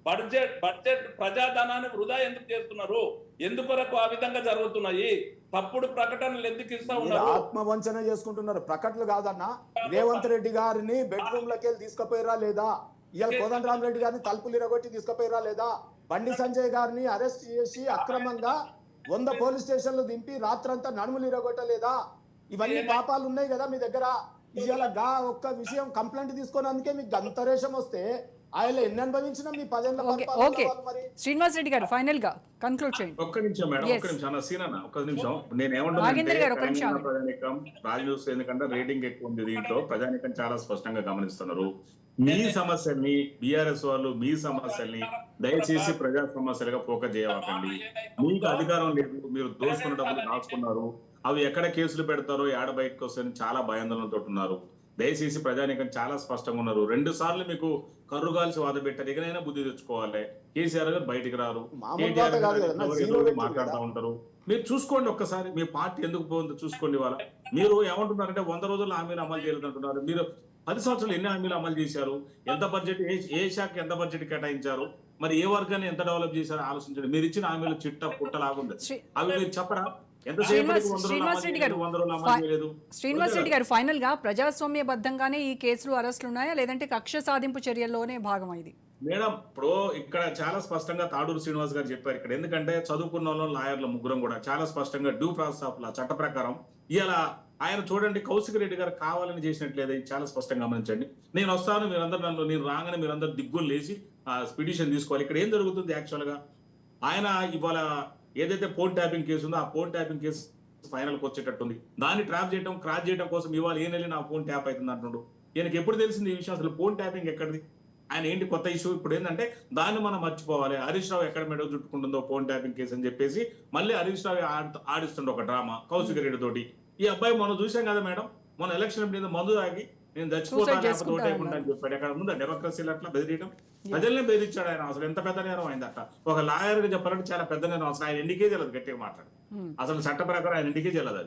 బడ్జెట్ ప్రజాధనాన్ని వృధా ఎందుకు చేస్తున్నారు? ఎందుకొరకు ఆ విధంగా జరుగుతున్నాయి? తప్పుడు ప్రకటనలు ఎందుకు ఇస్తా ఉన్నారు? ఆత్మవంచన చేసుకుంటున్నారు. ప్రకటనలు కాదన్నా, రేవంత్ రెడ్డి గారిని బెడ్రూమ్ లోకి వెళ్ళి తీసుకుపోయిరా లేదా? ఇవాళ కోదండరామరెడ్డి గారిని తలుపులు ఇరగొట్టి తీసుకుపోయిరా లేదా? బండి సంజయ్ గారిని అరెస్ట్ చేసి అక్రమంగా 100 పోలీస్ స్టేషన్లు దింపి రాత్రంతా నడుములు ఇరగొట్టలేదా? ఇవన్నీ పాపాలు ఉన్నాయి కదా మీ దగ్గర. ఇవాళ ఒక్క విషయం కంప్లైంట్ తీసుకున్నందుకే మీకు అంతరేషం వస్తే ఆయన ఎన్ని అనుభవించినా మీ 10 ఏళ్ల పరిపాలన మరి. శ్రీనివాస్ రెడ్డి గారు ఫైనల్ గా కన్క్లూడ్ చేయండి. ఒక్క నిమిషం మేడం, ఒక్క నిమిషం అన్న సీనన్న, ఒక్క నిమిషం. నేను నాగేందర్ గారు, ఒక్క ఏమంటున్నానంటే నిమిషం. ప్రజానికం రాజ్ న్యూస్ ఎందుకంటే రేటింగ్ ఎక్కువ ఉంది దీంట్లో, ప్రజానికం చాలా స్పష్టంగా గమనిస్తున్నారు. మీ సమస్యల్ని బీఆర్ఎస్ వాళ్ళు మీ సమస్యల్ని దయచేసి ప్రజా సమస్యలుగా ఫోకస్ చేయవకండి. మీకు అధికారం లేదు, మీరు దోచుకున్న డబ్బులు దాచుకున్నారు, అవి ఎక్కడ కేసులు పెడతారో ఏడ బయటకు వస్తాయని చాలా భయాందోళనతో ఉన్నారు. దయచేసి ప్రజానికం చాలా స్పష్టంగా ఉన్నారు. 2 సార్లు మీకు కర్రుగాల్సి వాద పెట్టారు, ఇకనైనా బుద్ధి తెచ్చుకోవాలి. కేసీఆర్ గారు బయటికి రారు, కేటీఆర్ గారు మాట్లాడుతూ ఉంటారు. మీరు చూసుకోండి ఒక్కసారి, మీ పార్టీ ఎందుకు పోతుందో చూసుకోండి. వాళ్ళ మీరు ఏమంటున్నారంటే 100 రోజుల్లో హామీలు అమలు చేయాలంటున్నారు. మీరు 10 సంవత్సరాలు ఎన్ని హామీలు అమలు చేశారు? ఎంత బడ్జెట్, ఏ శాఖ ఎంత బడ్జెట్ కేటాయించారు? మరి ఏ వర్గాన్ని ఎంత డెవలప్ చేశారో ఆలోచించండి. మీరు ఇచ్చిన హామీలు చిట్ట పుట్టలాగుంది, అవి మీరు చెప్పరా? శ్రీనివాస్ రెడ్డి గారు ఫైనల్ గా ప్రజాస్వామ్యబద్ధంగానే ఈ కేసులు అరెస్టులు ఉన్నాయా, లేదంటే కక్ష సాధింపు చర్యల్లోనే భాగం ఇది? మేడం ఇప్పుడు ఇక్కడ చాలా స్పష్టంగా తాడూరు శ్రీనివాస్ గారు చెప్పారు ఇక్కడ. ఎందుకంటే చదువుకున్న వాళ్ళు లాయర్ల ముగ్గురం కూడా చాలా స్పష్టంగా డ్యూ ప్రాసెస్ ఆఫ్ లా చట్ట ప్రకారం ఇలా ఆయన చూడండి కౌశిక్ రెడ్డి గారు కావాలని చేసినట్లేదు, చాలా స్పష్టంగా గమనించండి. నేను వస్తాను, మీరందరూ నేను రాగానే మీరందరూ దిగ్గులు లేచి పిటిషన్ తీసుకోవాలి. ఇక్కడ ఏం జరుగుతుంది యాక్చువల్ గా? ఆయన ఇవాళ ఏదైతే ఫోన్ ట్యాపింగ్ కేసు ఉందో ఆ ఫోన్ ట్యాపింగ్ కేసు ఫైనల్కి వచ్చేటట్టుంది. దాన్ని ట్రాప్ చేయడం, క్రాచ్ చేయడం కోసం ఇవాళ ఏ నెల నా ఫోన్ ట్యాప్ అవుతుంది అంటున్నాడు. ఈయనకి ఎప్పుడు తెలిసింది ఈ విషయం? అసలు ఫోన్ ట్యాపింగ్ ఎక్కడిది? ఆయన ఏంటి కొత్త ఇష్యూ ఇప్పుడు ఏంటంటే దాన్ని మనం మర్చిపోవాలి. హరీష్ రావు ఎక్కడ మెడో చుట్టుకుంటుందో ఫోన్ ట్యాపింగ్ కేసు అని చెప్పేసి మళ్ళీ హరీష్ రావు ఆడిస్తుండే ఒక డ్రామా కౌశిక్ రెడ్డి తోటి. ఈ అబ్బాయి మనం చూసాం కదా మేడం, మన ఎలక్షన్ మీద మందు తాగి నేను చచ్చిపోతాను అని చెప్పాడు. ఎక్కడ ముందు డెమోక్రసీలు అట్లా బెదిరియడం, ప్రజల్ని బెదిరించాడు ఆయన. అసలు ఎంత పెద్ద నేరం అయిందట. ఒక లాయర్ గా చెప్పాలంటే చాలా పెద్ద నేరం. అసలు ఆయన ఇంటికే తెలియదు, గట్టిగా మాట్లాడు. అసలు చట్ట ప్రకారం ఆయన ఇంటికే తెలియదు.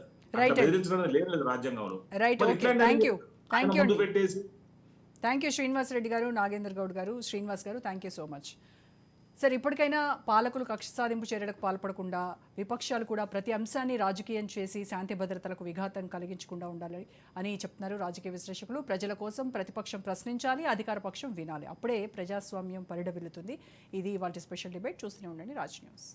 అది బెదిరించడం లేదు రాజ్యాంగంలో. పెట్టేసి థ్యాంక్ యూ శ్రీనివాస్ రెడ్డి గారు, నాగేందర్ గౌడ్ గారు, శ్రీనివాస్ గారు, thank you so much. Sir ఇప్పటికైనా పాలకులు కక్ష సాధింపు చర్యలకు పాల్పడకుండా విపక్షాలు కూడా ప్రతి అంశాన్ని రాజకీయం చేసి శాంతి భద్రతలకు విఘాతం కలిగించకుండా ఉండాలి అని చెప్తున్నారు రాజకీయ విశ్లేషకులు. ప్రజల కోసం ప్రతిపక్షం ప్రశ్నించాలి, అధికార పక్షం వినాలి, అప్పుడే ప్రజాస్వామ్యం పరిడవిల్లుతుంది. ఇది ఇవాల్టి స్పెషల్ డిబేట్. చూస్తూనే ఉండండి రాజ్ న్యూస్.